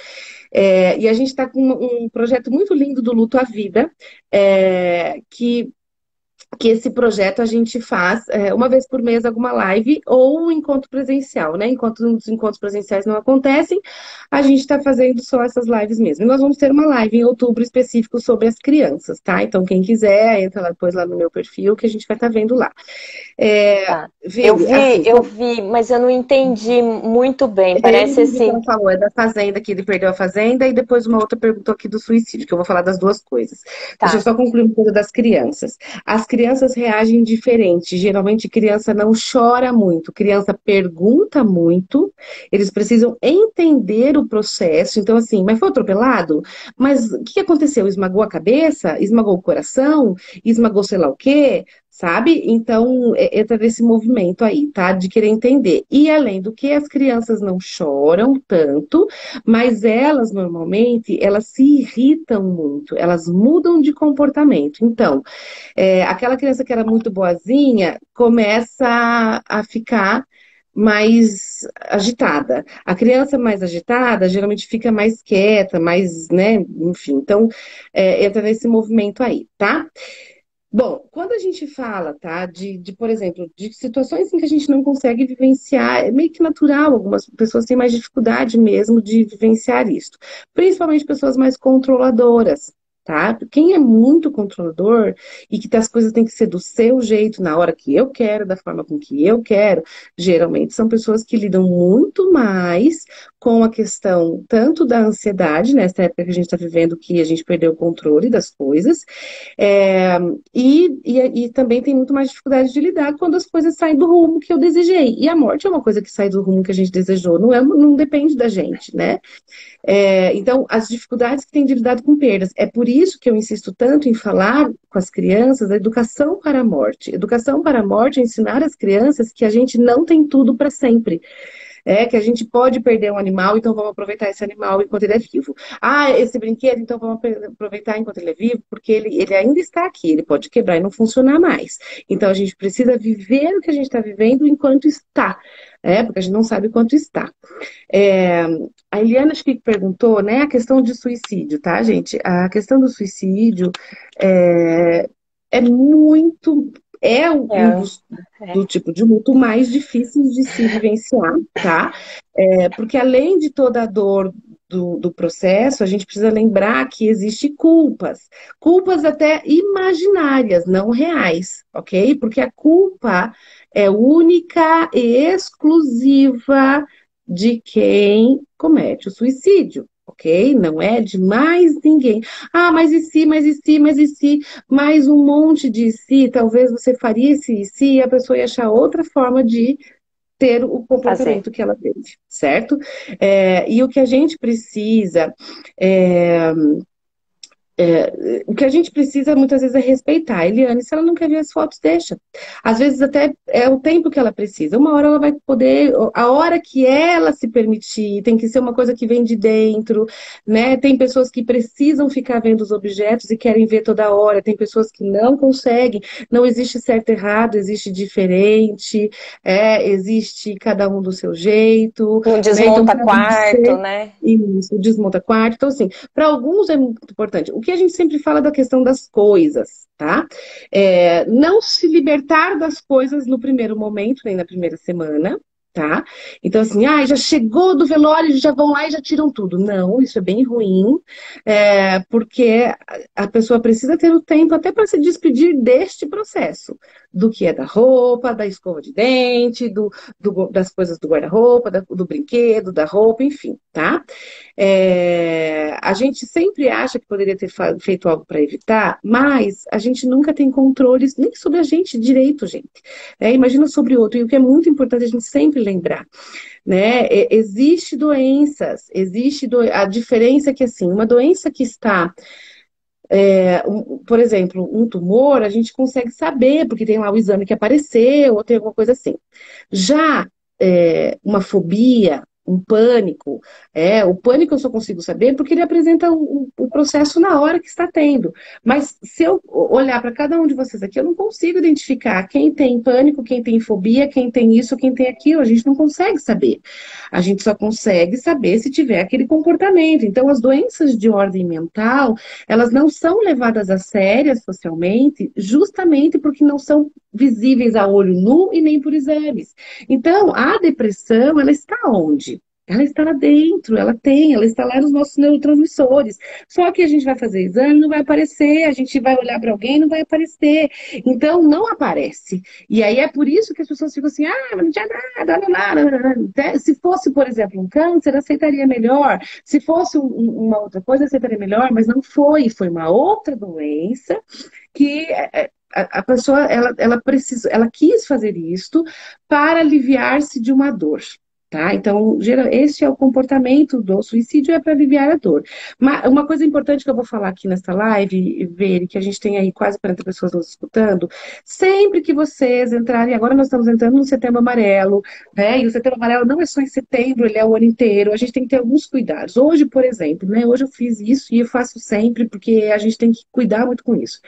E a gente está com um projeto muito lindo do Luto à Vida, que que esse projeto a gente faz uma vez por mês alguma live ou um encontro presencial, né? Enquanto os encontros presenciais não acontecem, a gente está fazendo só essas lives mesmo. E nós vamos ter uma live em outubro específico sobre as crianças, tá? Então, quem quiser, entra lá depois lá no meu perfil que a gente vai estar vendo lá. Tá. Assim, Eu vi, mas eu não entendi muito bem. eu Parece entendi o que assim. ela falou, é da fazenda, que ele perdeu a fazenda, e depois uma outra perguntou aqui do suicídio, que eu vou falar das duas coisas. Deixa eu Tá. só concluir uma coisa das crianças. As crianças reagem diferente. Geralmente, criança não chora muito, criança pergunta muito, eles precisam entender o processo. Então, assim, mas foi atropelado? Mas o que aconteceu? Esmagou a cabeça? Esmagou o coração? Esmagou sei lá o quê? Sabe? Então, entra nesse movimento aí, tá? De querer entender. E além do que, as crianças não choram tanto, mas elas normalmente, elas se irritam muito, elas mudam de comportamento. Então, aquela criança que era muito boazinha começa a ficar mais agitada. A criança mais agitada geralmente fica mais quieta, mais, né, enfim. Então, entra nesse movimento aí, tá? Bom, quando a gente fala, tá, por exemplo, de situações em que a gente não consegue vivenciar, é meio que natural, algumas pessoas têm mais dificuldade mesmo de vivenciar isso, principalmente pessoas mais controladoras, tá? Quem é muito controlador e que as coisas têm que ser do seu jeito, na hora que eu quero, da forma com que eu quero, geralmente são pessoas que lidam muito mais com a questão tanto da ansiedade, nessa época que a gente está vivendo, que a gente perdeu o controle das coisas, é, e também tem muito mais dificuldade de lidar quando as coisas saem do rumo que eu desejei. E a morte é uma coisa que sai do rumo que a gente desejou, não depende da gente, né? Então, as dificuldades que tem de lidar com perdas. É por isso que eu insisto tanto em falar com as crianças a educação para a morte. Educação para a morte é ensinar às crianças que a gente não tem tudo para sempre. Que a gente pode perder um animal, então vamos aproveitar esse animal enquanto ele é vivo. Ah, esse brinquedo, então vamos aproveitar enquanto ele é vivo, porque ele ainda está aqui, ele pode quebrar e não funcionar mais. Então a gente precisa viver o que a gente está vivendo enquanto está, porque a gente não sabe quanto está. É, a Eliana acho que perguntou, né, a questão de suicídio, tá, gente? A questão do suicídio é, é muito. É um É, dos é. do tipo de luto mais difíceis de se vivenciar, tá? Porque além de toda a dor do processo, a gente precisa lembrar que existe culpas até imaginárias, não reais, ok? Porque a culpa é única e exclusiva de quem comete o suicídio. Ok? Não é de mais ninguém. Ah, mas e se, mas e se, mas e se? Mais um monte de si, talvez você faria esse e se, e a pessoa ia achar outra forma de ter o Fazer. comportamento que ela teve, certo? E o que a gente precisa é, o que a gente precisa muitas vezes é respeitar. A Eliane, se ela não quer ver as fotos, deixa. Às vezes até é o tempo que ela precisa. Uma hora ela vai poder, a hora que ela se permitir, tem que ser uma coisa que vem de dentro, né? Tem pessoas que precisam ficar vendo os objetos e querem ver toda hora, tem pessoas que não conseguem. Não existe certo e errado, existe diferente, existe cada um do seu jeito, Não né? Então, desmonta para quarto, você, né? isso, desmonta quarto. Então, assim, para alguns é muito importante. O que a gente sempre fala da questão das coisas, tá? Não se libertar das coisas no primeiro momento, nem na primeira semana, tá? Então, assim, já chegou do velório, já vão lá e já tiram tudo. Não, isso é bem ruim, porque a pessoa precisa ter o tempo até para se despedir deste processo, do que é da roupa, da escova de dente, das coisas do guarda-roupa, do brinquedo, da roupa, enfim, tá? A gente sempre acha que poderia ter feito algo para evitar, mas a gente nunca tem controles nem sobre a gente direito, gente. Imagina sobre o outro. E o que é muito importante a gente sempre lembrar, né? Existe doenças, a diferença é que assim, uma doença que está por exemplo, um tumor, a gente consegue saber, porque tem lá o exame que apareceu, ou tem alguma coisa assim. Já uma fobia, um pânico. O pânico eu só consigo saber porque ele apresenta o processo na hora que está tendo. Mas se eu olhar para cada um de vocês aqui, eu não consigo identificar quem tem pânico, quem tem fobia, quem tem isso, quem tem aquilo. A gente não consegue saber. A gente só consegue saber se tiver aquele comportamento. Então, as doenças de ordem mental, elas não são levadas a sérias socialmente, justamente porque não são visíveis a olho nu e nem por exames. Então, a depressão, ela está onde? Ela está lá dentro, ela está lá nos nossos neurotransmissores. Só que a gente vai fazer exame, não vai aparecer, a gente vai olhar para alguém, não vai aparecer. Então, não aparece. E aí é por isso que as pessoas ficam assim, mas não tinha nada, nada. Se fosse, por exemplo, um câncer, aceitaria melhor. Se fosse uma outra coisa, aceitaria melhor, mas não foi. Foi uma outra doença que a pessoa ela quis fazer isto para aliviar-se de uma dor. Tá? Então, esse é o comportamento do suicídio, é para aliviar a dor. Mas uma coisa importante que eu vou falar aqui nesta live, Veri, que a gente tem aí quase 40 pessoas nos escutando, sempre que vocês entrarem, agora nós estamos entrando no Setembro Amarelo, né? E o Setembro Amarelo não é só em setembro, ele é o ano inteiro, a gente tem que ter alguns cuidados. Hoje, por exemplo, né? Hoje eu fiz isso e eu faço sempre, porque a gente tem que cuidar muito com isso.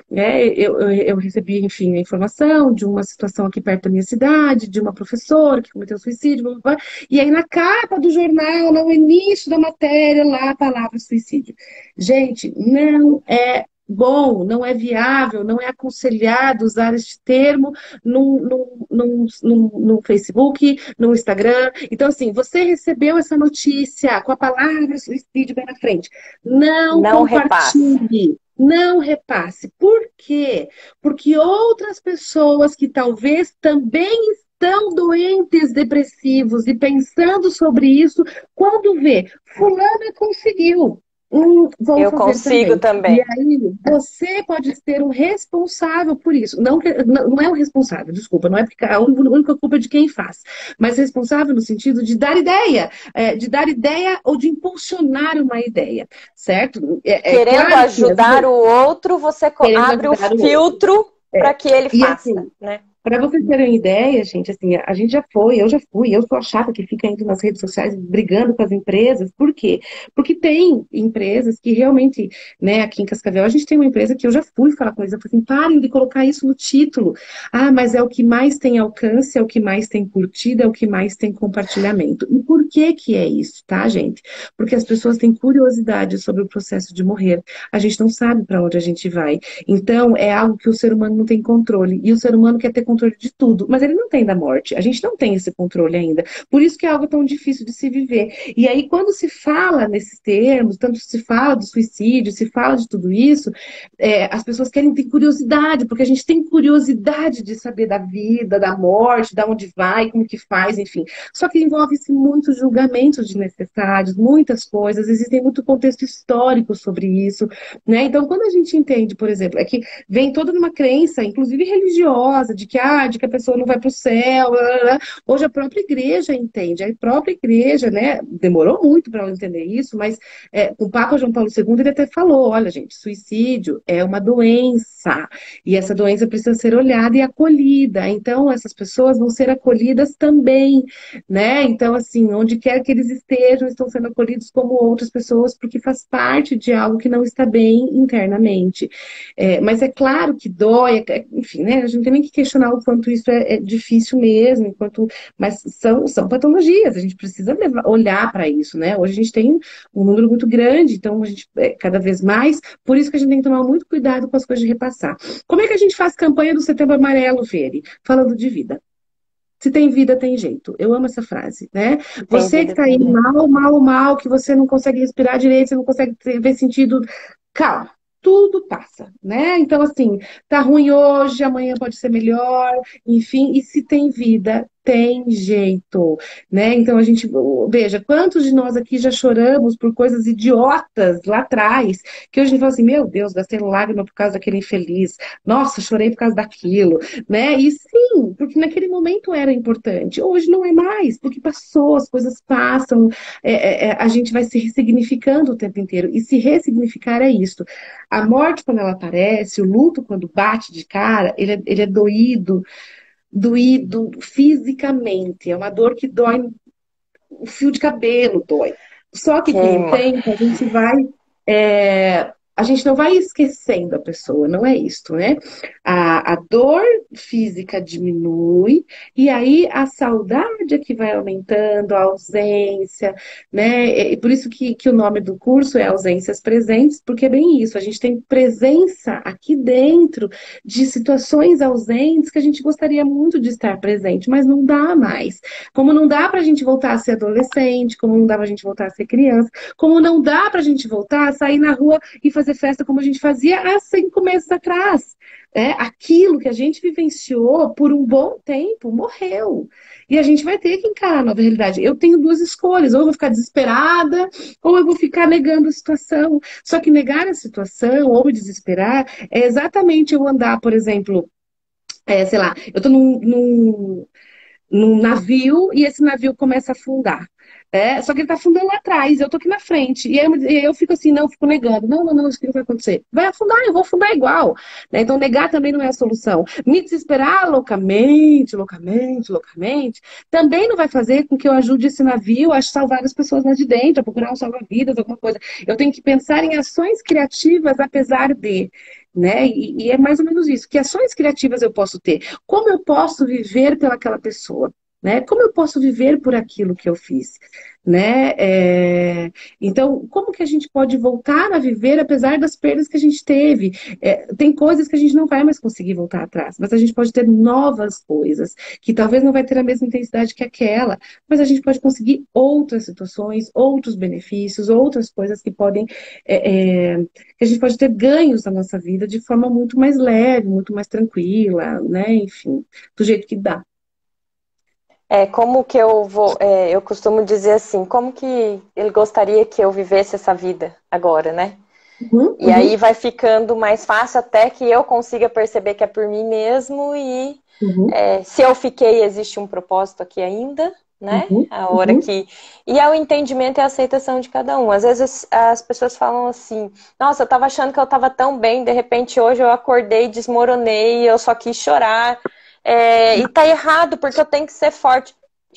Eu recebi, enfim, a informação de uma situação aqui perto da minha cidade, de uma professora que cometeu suicídio, blá, blá, blá, e aí na capa do jornal, no início da matéria, lá a palavra suicídio. Gente, não é bom, não é viável, não é aconselhado usar este termo no Facebook, no Instagram. Então, assim, você recebeu essa notícia com a palavra suicídio bem na frente. Não repasse. compartilhe. Não repasse. Por quê? Porque outras pessoas que talvez também estão doentes, depressivos e pensando sobre isso, quando vê, fulana conseguiu. Vou Eu fazer consigo também. E aí, você pode ser um responsável por isso. Não é o responsável, desculpa, não é porque a única culpa é de quem faz, mas responsável no sentido de dar ideia ou de impulsionar uma ideia, certo? Querendo Claro que ajudar o outro, você querendo abre o ajudar o outro. filtro para que ele E faça, assim, né? para vocês terem ideia, gente, assim, a gente já foi, eu já fui, eu sou a chata que fica indo nas redes sociais brigando com as empresas. Por quê? Porque tem empresas que realmente, né, aqui em Cascavel, a gente tem uma empresa que eu já fui falar com eles, eu falei assim, parem de colocar isso no título. Mas é o que mais tem alcance, é o que mais tem curtida, é o que mais tem compartilhamento. E por que que é isso, tá, gente? Porque as pessoas têm curiosidade sobre o processo de morrer. A gente não sabe para onde a gente vai. Então, é algo que o ser humano não tem controle. E o ser humano quer ter controle de tudo, mas ele não tem da morte. A gente não tem esse controle ainda. Por isso que é algo tão difícil de se viver. E aí, quando se fala nesses termos, tanto se fala do suicídio, se fala de tudo isso, as pessoas querem ter curiosidade, porque a gente tem curiosidade de saber da vida, da morte, da onde vai, como que faz, enfim. Só que envolve-se muitos julgamentos desnecessários, muitas coisas, existem muito contexto histórico sobre isso, né? Então, quando a gente entende, por exemplo, é que vem toda uma crença, inclusive religiosa, de que a pessoa não vai para o céu. Blá, blá, blá. Hoje a própria igreja entende, a própria igreja, né? Demorou muito para ela entender isso, mas o Papa João Paulo II ele até falou: olha, gente, suicídio é uma doença e essa doença precisa ser olhada e acolhida. Então, essas pessoas vão ser acolhidas também, né? Então, assim, onde quer que eles estejam, estão sendo acolhidos como outras pessoas, porque faz parte de algo que não está bem internamente. Mas é claro que dói, enfim, né? A gente não tem nem que questionar o quanto isso é difícil mesmo, mas são patologias, a gente precisa olhar para isso, né? Hoje a gente tem um número muito grande, então a gente cada vez mais, por isso que a gente tem que tomar muito cuidado com as coisas de repassar. Como é que a gente faz campanha do Setembro Amarelo, Veri? Falando de vida. Se tem vida, tem jeito. Eu amo essa frase, né? Você que tá aí mal, mal, mal, que você não consegue respirar direito, você não consegue ver sentido. Calma, tudo passa, né? Então, assim, tá ruim hoje, amanhã pode ser melhor, enfim, e se tem vida, tem jeito, né? Então a gente, veja, quantos de nós aqui já choramos por coisas idiotas lá atrás, que hoje a gente fala assim, meu Deus, gastei lágrima por causa daquele infeliz, nossa, chorei por causa daquilo, né? E sim, porque naquele momento era importante, hoje não é mais, porque passou, as coisas passam, a gente vai se ressignificando o tempo inteiro, e se ressignificar é isso. A morte, quando ela aparece, o luto, quando bate de cara, ele é doído fisicamente. É uma dor que dói o fio de cabelo dói. Só que com o Queima. tempo a gente não vai esquecendo a pessoa, não é isso, né? A dor física diminui e aí a saudade é que vai aumentando, a ausência, né? E por isso que o nome do curso é Ausências Presentes, porque é bem isso, a gente tem presença aqui dentro de situações ausentes que a gente gostaria muito de estar presente, mas não dá mais. Como não dá para a gente voltar a ser adolescente, como não dá para a gente voltar a ser criança, como não dá para a gente voltar a sair na rua e fazer festa como a gente fazia há 5 meses atrás. Aquilo que a gente vivenciou por um bom tempo morreu. E a gente vai ter que encarar a nova realidade. Eu tenho duas escolhas: ou eu vou ficar desesperada, ou eu vou ficar negando a situação. Só que negar a situação ou me desesperar é exatamente eu andar, por exemplo, sei lá, eu tô num navio e esse navio começa a afundar. Só que ele tá afundando lá atrás, eu tô aqui na frente. E aí eu fico assim, não, eu fico negando. Não, não, não, isso aqui não vai acontecer. Vai afundar, eu vou afundar igual. Né? Então, negar também não é a solução. Me desesperar loucamente, loucamente, loucamente, também não vai fazer com que eu ajude esse navio a salvar as pessoas lá de dentro, a procurar um salva-vidas, alguma coisa. Eu tenho que pensar em ações criativas, apesar de. Né? E é mais ou menos isso. Que ações criativas eu posso ter? Como eu posso viver pelaquela pessoa? Né? Como eu posso viver por aquilo que eu fiz? Né? Então, como que a gente pode voltar a viver apesar das perdas que a gente teve? Tem coisas que a gente não vai mais conseguir voltar atrás, mas a gente pode ter novas coisas, que talvez não vai ter a mesma intensidade que aquela, mas a gente pode conseguir outras situações, outros benefícios, outras coisas que podem, que a gente pode ter ganhos na nossa vida de forma muito mais leve, muito mais tranquila, né? Enfim, do jeito que dá. Como que eu vou. Eu costumo dizer assim, como que ele gostaria que eu vivesse essa vida agora, né? Uhum, E aí uhum, vai ficando mais fácil até que eu consiga perceber que é por mim mesmo e uhum, se eu fiquei, existe um propósito aqui ainda, né? uhum, A hora uhum, que. E é o entendimento e a aceitação de cada um. Às vezes as pessoas falam assim, nossa, eu tava achando que eu tava tão bem, de repente hoje eu acordei, desmoronei, eu só quis chorar. E tá errado, porque eu tenho que ser forte.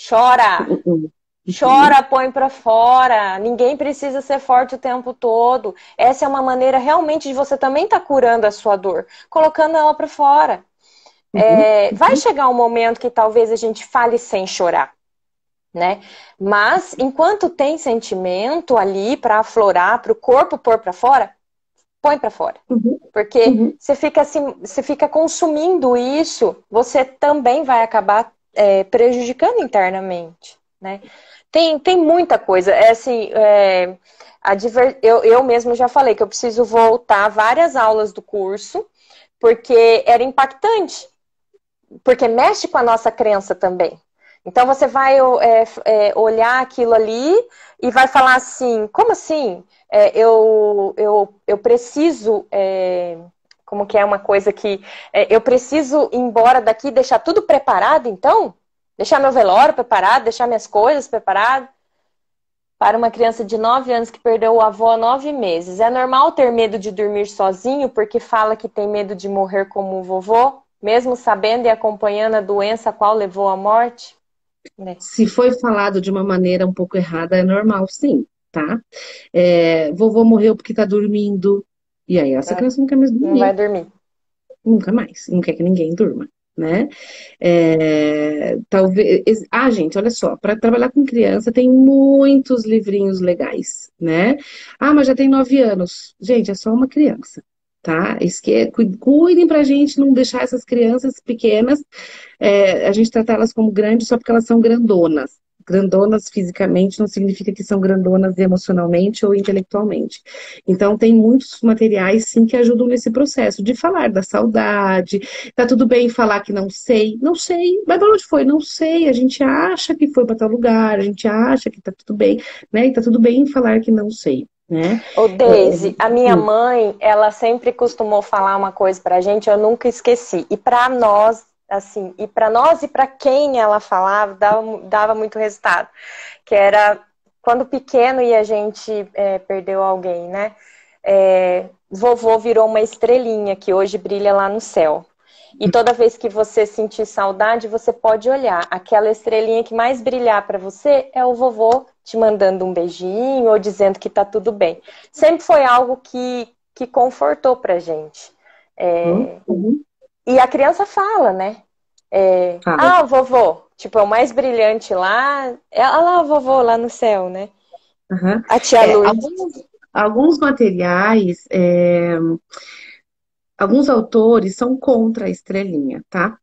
Chora! uhum, uhum, Chora, põe pra fora. Ninguém precisa ser forte o tempo todo. Essa é uma maneira realmente de você também estar curando a sua dor, colocando ela pra fora. uhum, Vai uhum, chegar um momento que talvez a gente fale sem chorar, né? Mas enquanto tem sentimento ali para aflorar, para o corpo pôr para fora, põe para fora. uhum, Porque uhum. você fica consumindo isso, você também vai acabar prejudicando internamente, né? Tem muita coisa. Eu mesmo já falei que eu preciso voltar várias aulas do curso, porque era impactante, porque mexe com a nossa crença também. Então você vai olhar aquilo ali e vai falar assim, como assim? Eu preciso, como que é uma coisa que eu preciso ir embora daqui e deixar tudo preparado, então? Deixar meu velório preparado, deixar minhas coisas preparadas? Para uma criança de 9 anos que perdeu o avô há 9 meses, é normal ter medo de dormir sozinho porque fala que tem medo de morrer como o vovô, mesmo sabendo e acompanhando a doença a qual levou à morte? Né? Se foi falado de uma maneira um pouco errada, é normal, sim, tá? Vovô morreu porque tá dormindo. E aí, essa Tá? criança não quer mais Não vai dormir. dormir. Nunca mais. Não quer que ninguém durma, né? Talvez. Gente, olha só, para trabalhar com criança tem muitos livrinhos legais, né? Ah, mas já tem 9 anos. Gente, é só uma criança, tá? Cuidem pra gente não deixar essas crianças pequenas, a gente tratar elas como grandes só porque elas são grandonas. Grandonas fisicamente não significa que são grandonas emocionalmente ou intelectualmente. Então, tem muitos materiais, sim, que ajudam nesse processo de falar da saudade. Tá tudo bem falar que não sei, não sei, mas de onde foi? Não sei. A gente acha que foi para tal lugar, a gente acha que tá tudo bem, né? E tá tudo bem falar que não sei, né? Ô, Daisy, a minha Sim. mãe, ela sempre costumou falar uma coisa pra gente, eu nunca esqueci. E pra nós, assim, e pra nós e pra quem ela falava, dava muito resultado. Que era quando pequeno e a gente perdeu alguém, né? Vovô virou uma estrelinha que hoje brilha lá no céu. E toda vez que você sentir saudade, você pode olhar. Aquela estrelinha que mais brilhar para você é o vovô te mandando um beijinho ou dizendo que tá tudo bem. Sempre foi algo que confortou pra gente. Uhum. E a criança fala, né? Fala. O vovô, tipo, é o mais brilhante lá. Olha lá o vovô lá no céu, né? Uhum. A tia Lourdes. Alguns materiais, alguns autores são contra a estrelinha, tá?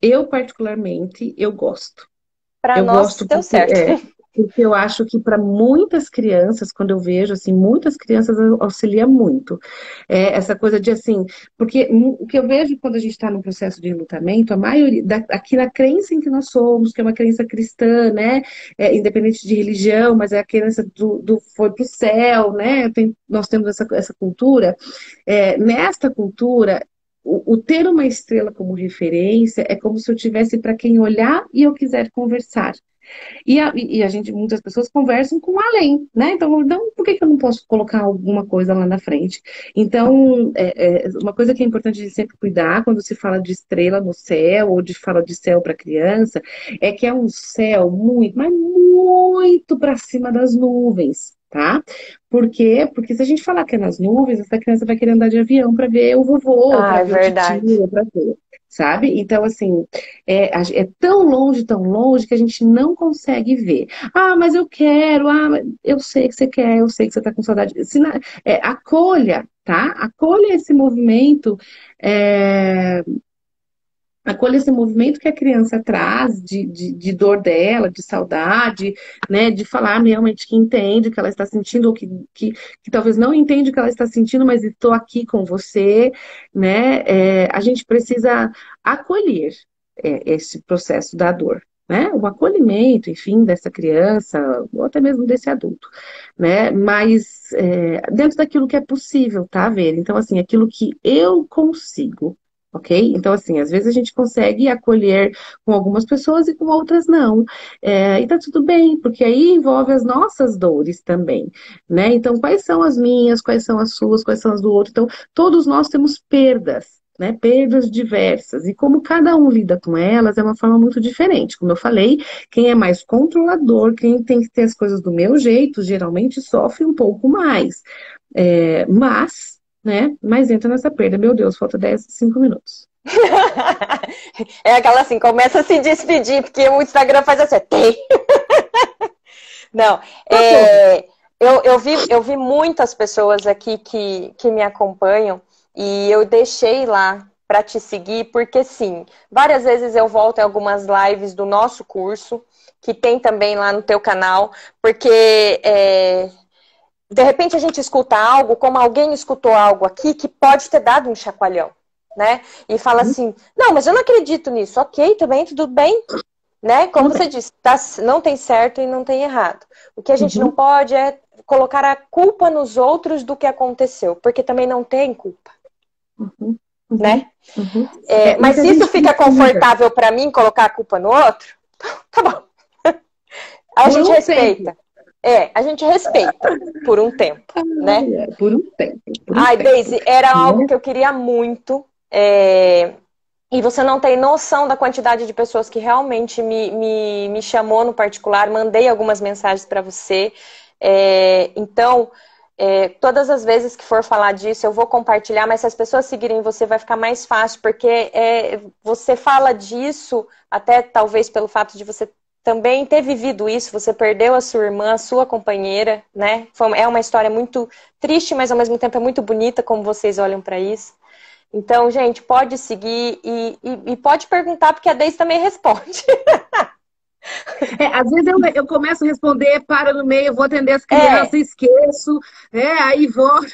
Eu, particularmente, eu gosto. Pra Eu nós gosto deu certo. porque eu acho que para muitas crianças, quando eu vejo assim, muitas crianças auxilia muito. Essa coisa de assim, porque o que eu vejo quando a gente está no processo de enlutamento, a maioria, aqui na crença em que nós somos, que é uma crença cristã, né? Independente de religião, mas é a crença foi para o céu, né? Nós temos essa cultura. Nesta cultura, o ter uma estrela como referência é como se eu tivesse para quem olhar e eu quiser conversar. E a gente, muitas pessoas conversam com além, né? Então, por que eu não posso colocar alguma coisa lá na frente? Então, uma coisa que é importante de sempre cuidar quando se fala de estrela no céu ou de fala de céu para criança, é que é um céu muito, mas muito para cima das nuvens. Tá? Por quê? Porque se a gente falar que é nas nuvens, essa criança vai querer andar de avião para ver o vovô, para É ver o verdade. tio, para ver, sabe? Então, assim, é tão longe que a gente não consegue ver. Ah, mas eu quero, eu sei que você quer, eu sei que você está com saudade. Acolha, tá? Acolha esse movimento. é, Acolha esse movimento que a criança traz de dor dela, de saudade, né? De falar realmente que entende o que ela está sentindo, ou que talvez não entende o que ela está sentindo, mas estou aqui com você, né? A gente precisa acolher esse processo da dor. Né? O acolhimento, enfim, dessa criança, ou até mesmo desse adulto, né? Mas dentro daquilo que é possível, tá, ver? Então, assim, aquilo que eu consigo. Ok? Então, assim, às vezes a gente consegue acolher com algumas pessoas e com outras não. E tá tudo bem, porque aí envolve as nossas dores também, né? Então, quais são as minhas, quais são as suas, quais são as do outro? Então, todos nós temos perdas, né? Perdas diversas. E como cada um lida com elas é uma forma muito diferente. Como eu falei, quem é mais controlador, quem tem que ter as coisas do meu jeito, geralmente sofre um pouco mais. Mas entra nessa perda. Meu Deus, falta 5 minutos. É aquela assim, começa a se despedir, porque o Instagram faz assim, tem. Não, eu vi muitas pessoas aqui que me acompanham e eu deixei lá para te seguir, porque sim, várias vezes eu volto em algumas lives do nosso curso, que tem também lá no teu canal, porque de repente a gente escuta algo, como alguém escutou algo aqui, que pode ter dado um chacoalhão, né? E fala assim, não, mas eu não acredito nisso. Ok, também, tudo bem, né? Como você disse, não tem certo e não tem errado. O que a gente não pode é colocar a culpa nos outros do que aconteceu, porque também não tem culpa, né? Mas se isso fica confortável para mim, colocar a culpa no outro, tá bom. A gente respeita. A gente respeita por um tempo, né? Por um tempo. Daisy, era algo que eu queria muito. E você não tem noção da quantidade de pessoas que realmente me chamou no particular. Mandei algumas mensagens para você. Então, todas as vezes que for falar disso, eu vou compartilhar. Mas se as pessoas seguirem você, vai ficar mais fácil. Porque você fala disso, até talvez pelo fato de você também ter vivido isso, você perdeu a sua irmã, a sua companheira, né? É uma história muito triste, mas ao mesmo tempo é muito bonita como vocês olham para isso. Então, gente, pode seguir e pode perguntar, porque a Deise também responde. Às vezes eu começo a responder, paro no meio, vou atender as crianças, esqueço, aí volto.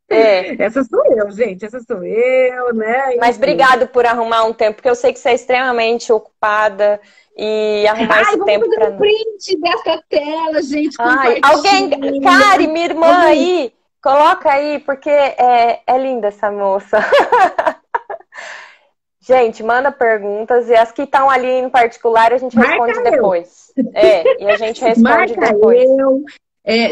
Essa sou eu, gente, essa sou eu, né? Mas obrigado por arrumar um tempo, porque eu sei que você é extremamente ocupada e arrumar esse tempo para nós. Print dessa tela, gente, alguém, Kari, minha irmã aí, coloca aí, porque é linda essa moça. Gente, manda perguntas e as que estão ali em particular a gente responde depois. E a gente responde depois.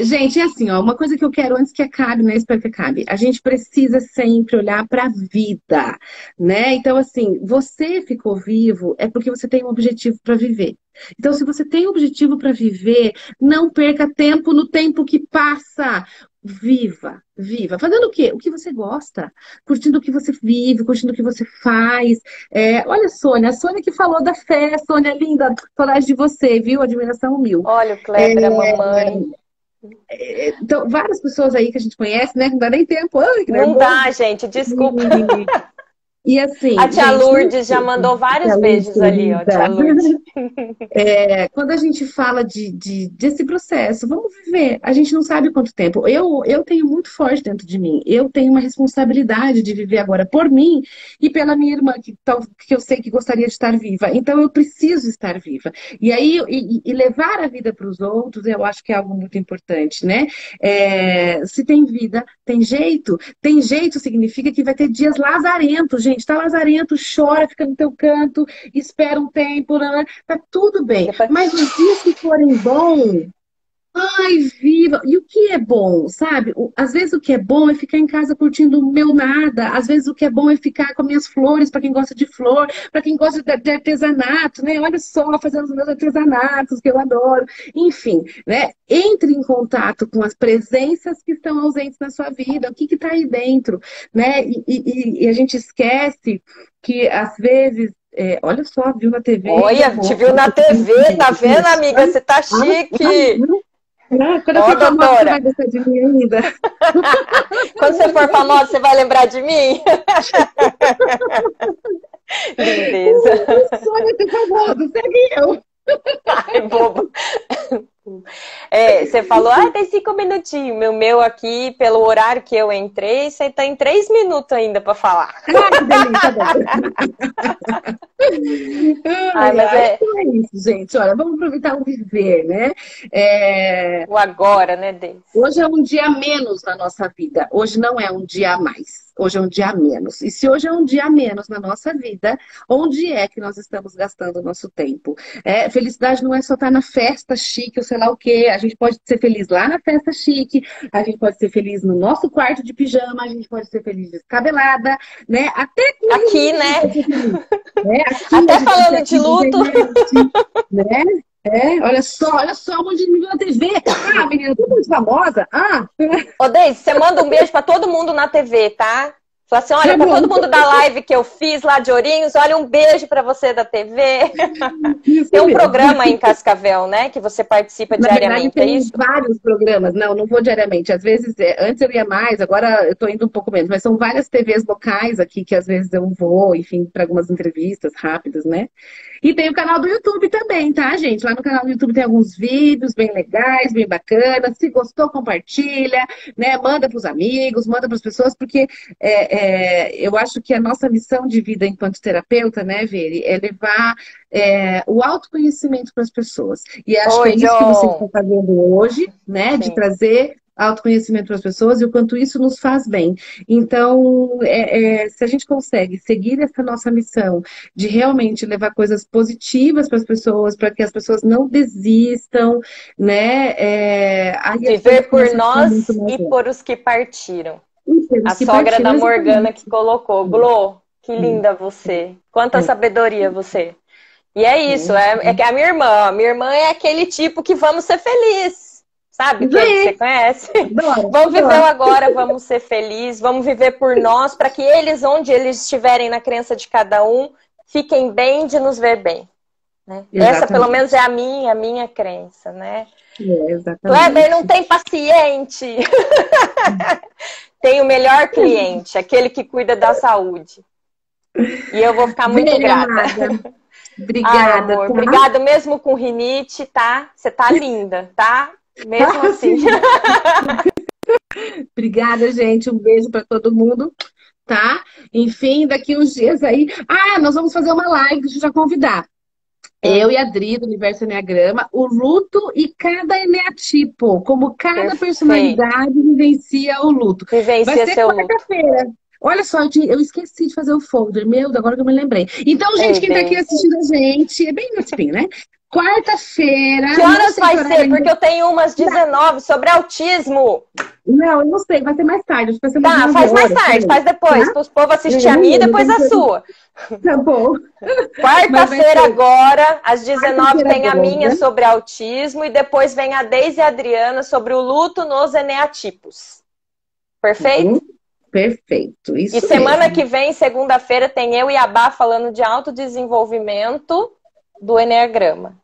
Gente, é assim, ó, uma coisa que eu quero antes que acabe, né? Espero que acabe. A gente precisa sempre olhar para a vida, né? Então, assim, você ficou vivo é porque você tem um objetivo para viver. Então, se você tem um objetivo para viver, não perca tempo no tempo que passa. Viva, viva. Fazendo o quê? O que você gosta, curtindo o que você vive, curtindo o que você faz. Olha, a Sônia que falou da fé, Sônia linda, saudade de você, viu? Admiração mil. Olha o É, Kleber, a mamãe. então, várias pessoas aí que a gente conhece, né? Não dá nem tempo. Ai, que Não nervoso. dá, gente, desculpa. E A assim, tia gente, não Lourdes já mandou vários é beijos ali, ó, tia querida. Lourdes. Quando a gente fala desse processo, vamos viver. A gente não sabe quanto tempo. Eu tenho muito forte dentro de mim. Eu tenho uma responsabilidade de viver agora por mim e pela minha irmã, que eu sei que gostaria de estar viva. Então, eu preciso estar viva. E aí, levar a vida para os outros, eu acho que é algo muito importante, né? Se tem vida, tem jeito. Tem jeito significa que vai ter dias lazarentos, gente. Tá lazarento, chora, fica no teu canto, espera um tempo, né? Tá tudo bem. Depois... Mas os dias que forem bons, ai, viva! E o que é bom, sabe? Às vezes o que é bom é ficar em casa curtindo o meu nada. Às vezes o que é bom é ficar com minhas flores, para quem gosta de flor, para quem gosta de artesanato, né? Olha só, fazendo os meus artesanatos, que eu adoro. Enfim, né? Entre em contato com as presenças que estão ausentes na sua vida, o que está aí dentro, né? E a gente esquece que às vezes. Olha só, viu na TV. Olha, te viu na TV, tá vendo, amiga? Você tá chique. Quando eu for famosa, você vai gostar de mim ainda. Quando você for famosa, você vai lembrar de mim? Lindeza. O sonho é ser famoso, segue eu. Ai, bobo. Você falou, tem 5 minutinhos. Meu aqui, pelo horário que eu entrei, você tá em 3 minutos ainda pra falar. Que delícia, mas é isso, gente. Olha, vamos aproveitar o viver, né? O agora, né, Deise? Hoje é um dia a menos na nossa vida. Hoje não é um dia a mais. Hoje é um dia a menos. E se hoje é um dia a menos na nossa vida, onde é que nós estamos gastando o nosso tempo? Felicidade não é só estar na festa chique ou sei lá o quê. A gente pode ser feliz lá na festa chique, a gente pode ser feliz no nosso quarto de pijama, a gente pode ser feliz descabelada, né? Até aqui, né? Aqui, até falando de luto. Né? Olha só, um monte de menina na TV. Ah, menina, tudo muito famosa. Ô, Deise, você manda um beijo pra todo mundo na TV, tá? Fala assim, olha, pra todo mundo da live que eu fiz lá de Ourinhos, olha, um beijo pra você da TV. Tem um programa aí em Cascavel, né? Que você participa diariamente, verdade, é isso? Tem vários programas. Não vou diariamente. Às vezes, antes eu ia mais, agora eu tô indo um pouco menos. Mas são várias TVs locais aqui que às vezes eu vou, enfim, para algumas entrevistas rápidas, né? E tem o canal do YouTube também, tá, gente? Lá no canal do YouTube tem alguns vídeos bem legais, bem bacanas. Se gostou, compartilha, né? Manda pros amigos, manda pras pessoas, porque eu acho que a nossa missão de vida enquanto terapeuta, né, Veri, é levar o autoconhecimento para as pessoas. E acho que é isso que você está fazendo hoje, né? Sim. De trazer autoconhecimento para as pessoas e o quanto isso nos faz bem. Então, se a gente consegue seguir essa nossa missão de realmente levar coisas positivas para as pessoas, para que as pessoas não desistam, né? Viver por nós e por os que partiram. A sogra da Morgana que colocou. Glô, que linda você. Quanta sabedoria você. E é isso, é que a minha irmã é aquele tipo que vamos ser felizes. Sabe? Que você conhece? Vamos viver o agora, vamos ser felizes, vamos viver por nós, para que eles, onde eles estiverem na crença de cada um, fiquem bem de nos ver bem. Né? Essa, pelo menos, é a minha crença, né? Kleber não tem paciente. Tem o melhor cliente, aquele que cuida da saúde. E eu vou ficar muito grata. Obrigada. Amor, obrigada mesmo com rinite, tá? Você tá linda, tá? Mesmo assim. Obrigada, gente. Um beijo para todo mundo, tá? Enfim, daqui uns dias aí. Nós vamos fazer uma live, deixa eu já convidar. Eu e a Adri, do Universo Enneagrama, o luto e cada eneatipo, como cada personalidade vivencia o luto. Vivencia seu luto. Olha só, eu esqueci de fazer o folder, agora que eu me lembrei. Então, gente, quem tá aqui assistindo a gente, é bem eneatipinho, né? Quarta-feira. Que não horas sei vai que ser? horário Porque eu tenho umas 19 sobre autismo. Não, eu não sei, vai ser mais tarde, acho que vai ser umas Tá, 9 faz mais horas, tarde, peraí, faz depois, tá? para os povos assistir a Não minha e lembro, depois tem a que... sua. Tá bom. Mas vai Quarta-feira ser agora, às 19 quarta-feira tem a minha agora. sobre autismo e depois vem a Deise e a Adriana sobre o luto nos eneatipos. Perfeito? Perfeito, E isso semana que mesmo. vem, segunda-feira, tem eu e a Bá falando de autodesenvolvimento do Eneagrama.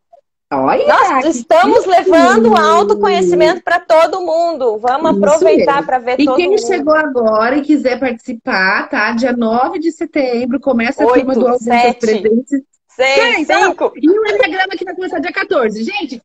Nós Olha, que estamos levando o chique! autoconhecimento para todo mundo. Vamos Isso aproveitar mesmo. para ver E todo quem mundo. chegou agora e quiser participar, tá? Dia 9 de setembro, começa a turma do 8, Ausências 7, Presentes. 6, Então, 5. e o Enneagrama que vai começar dia 14. Gente,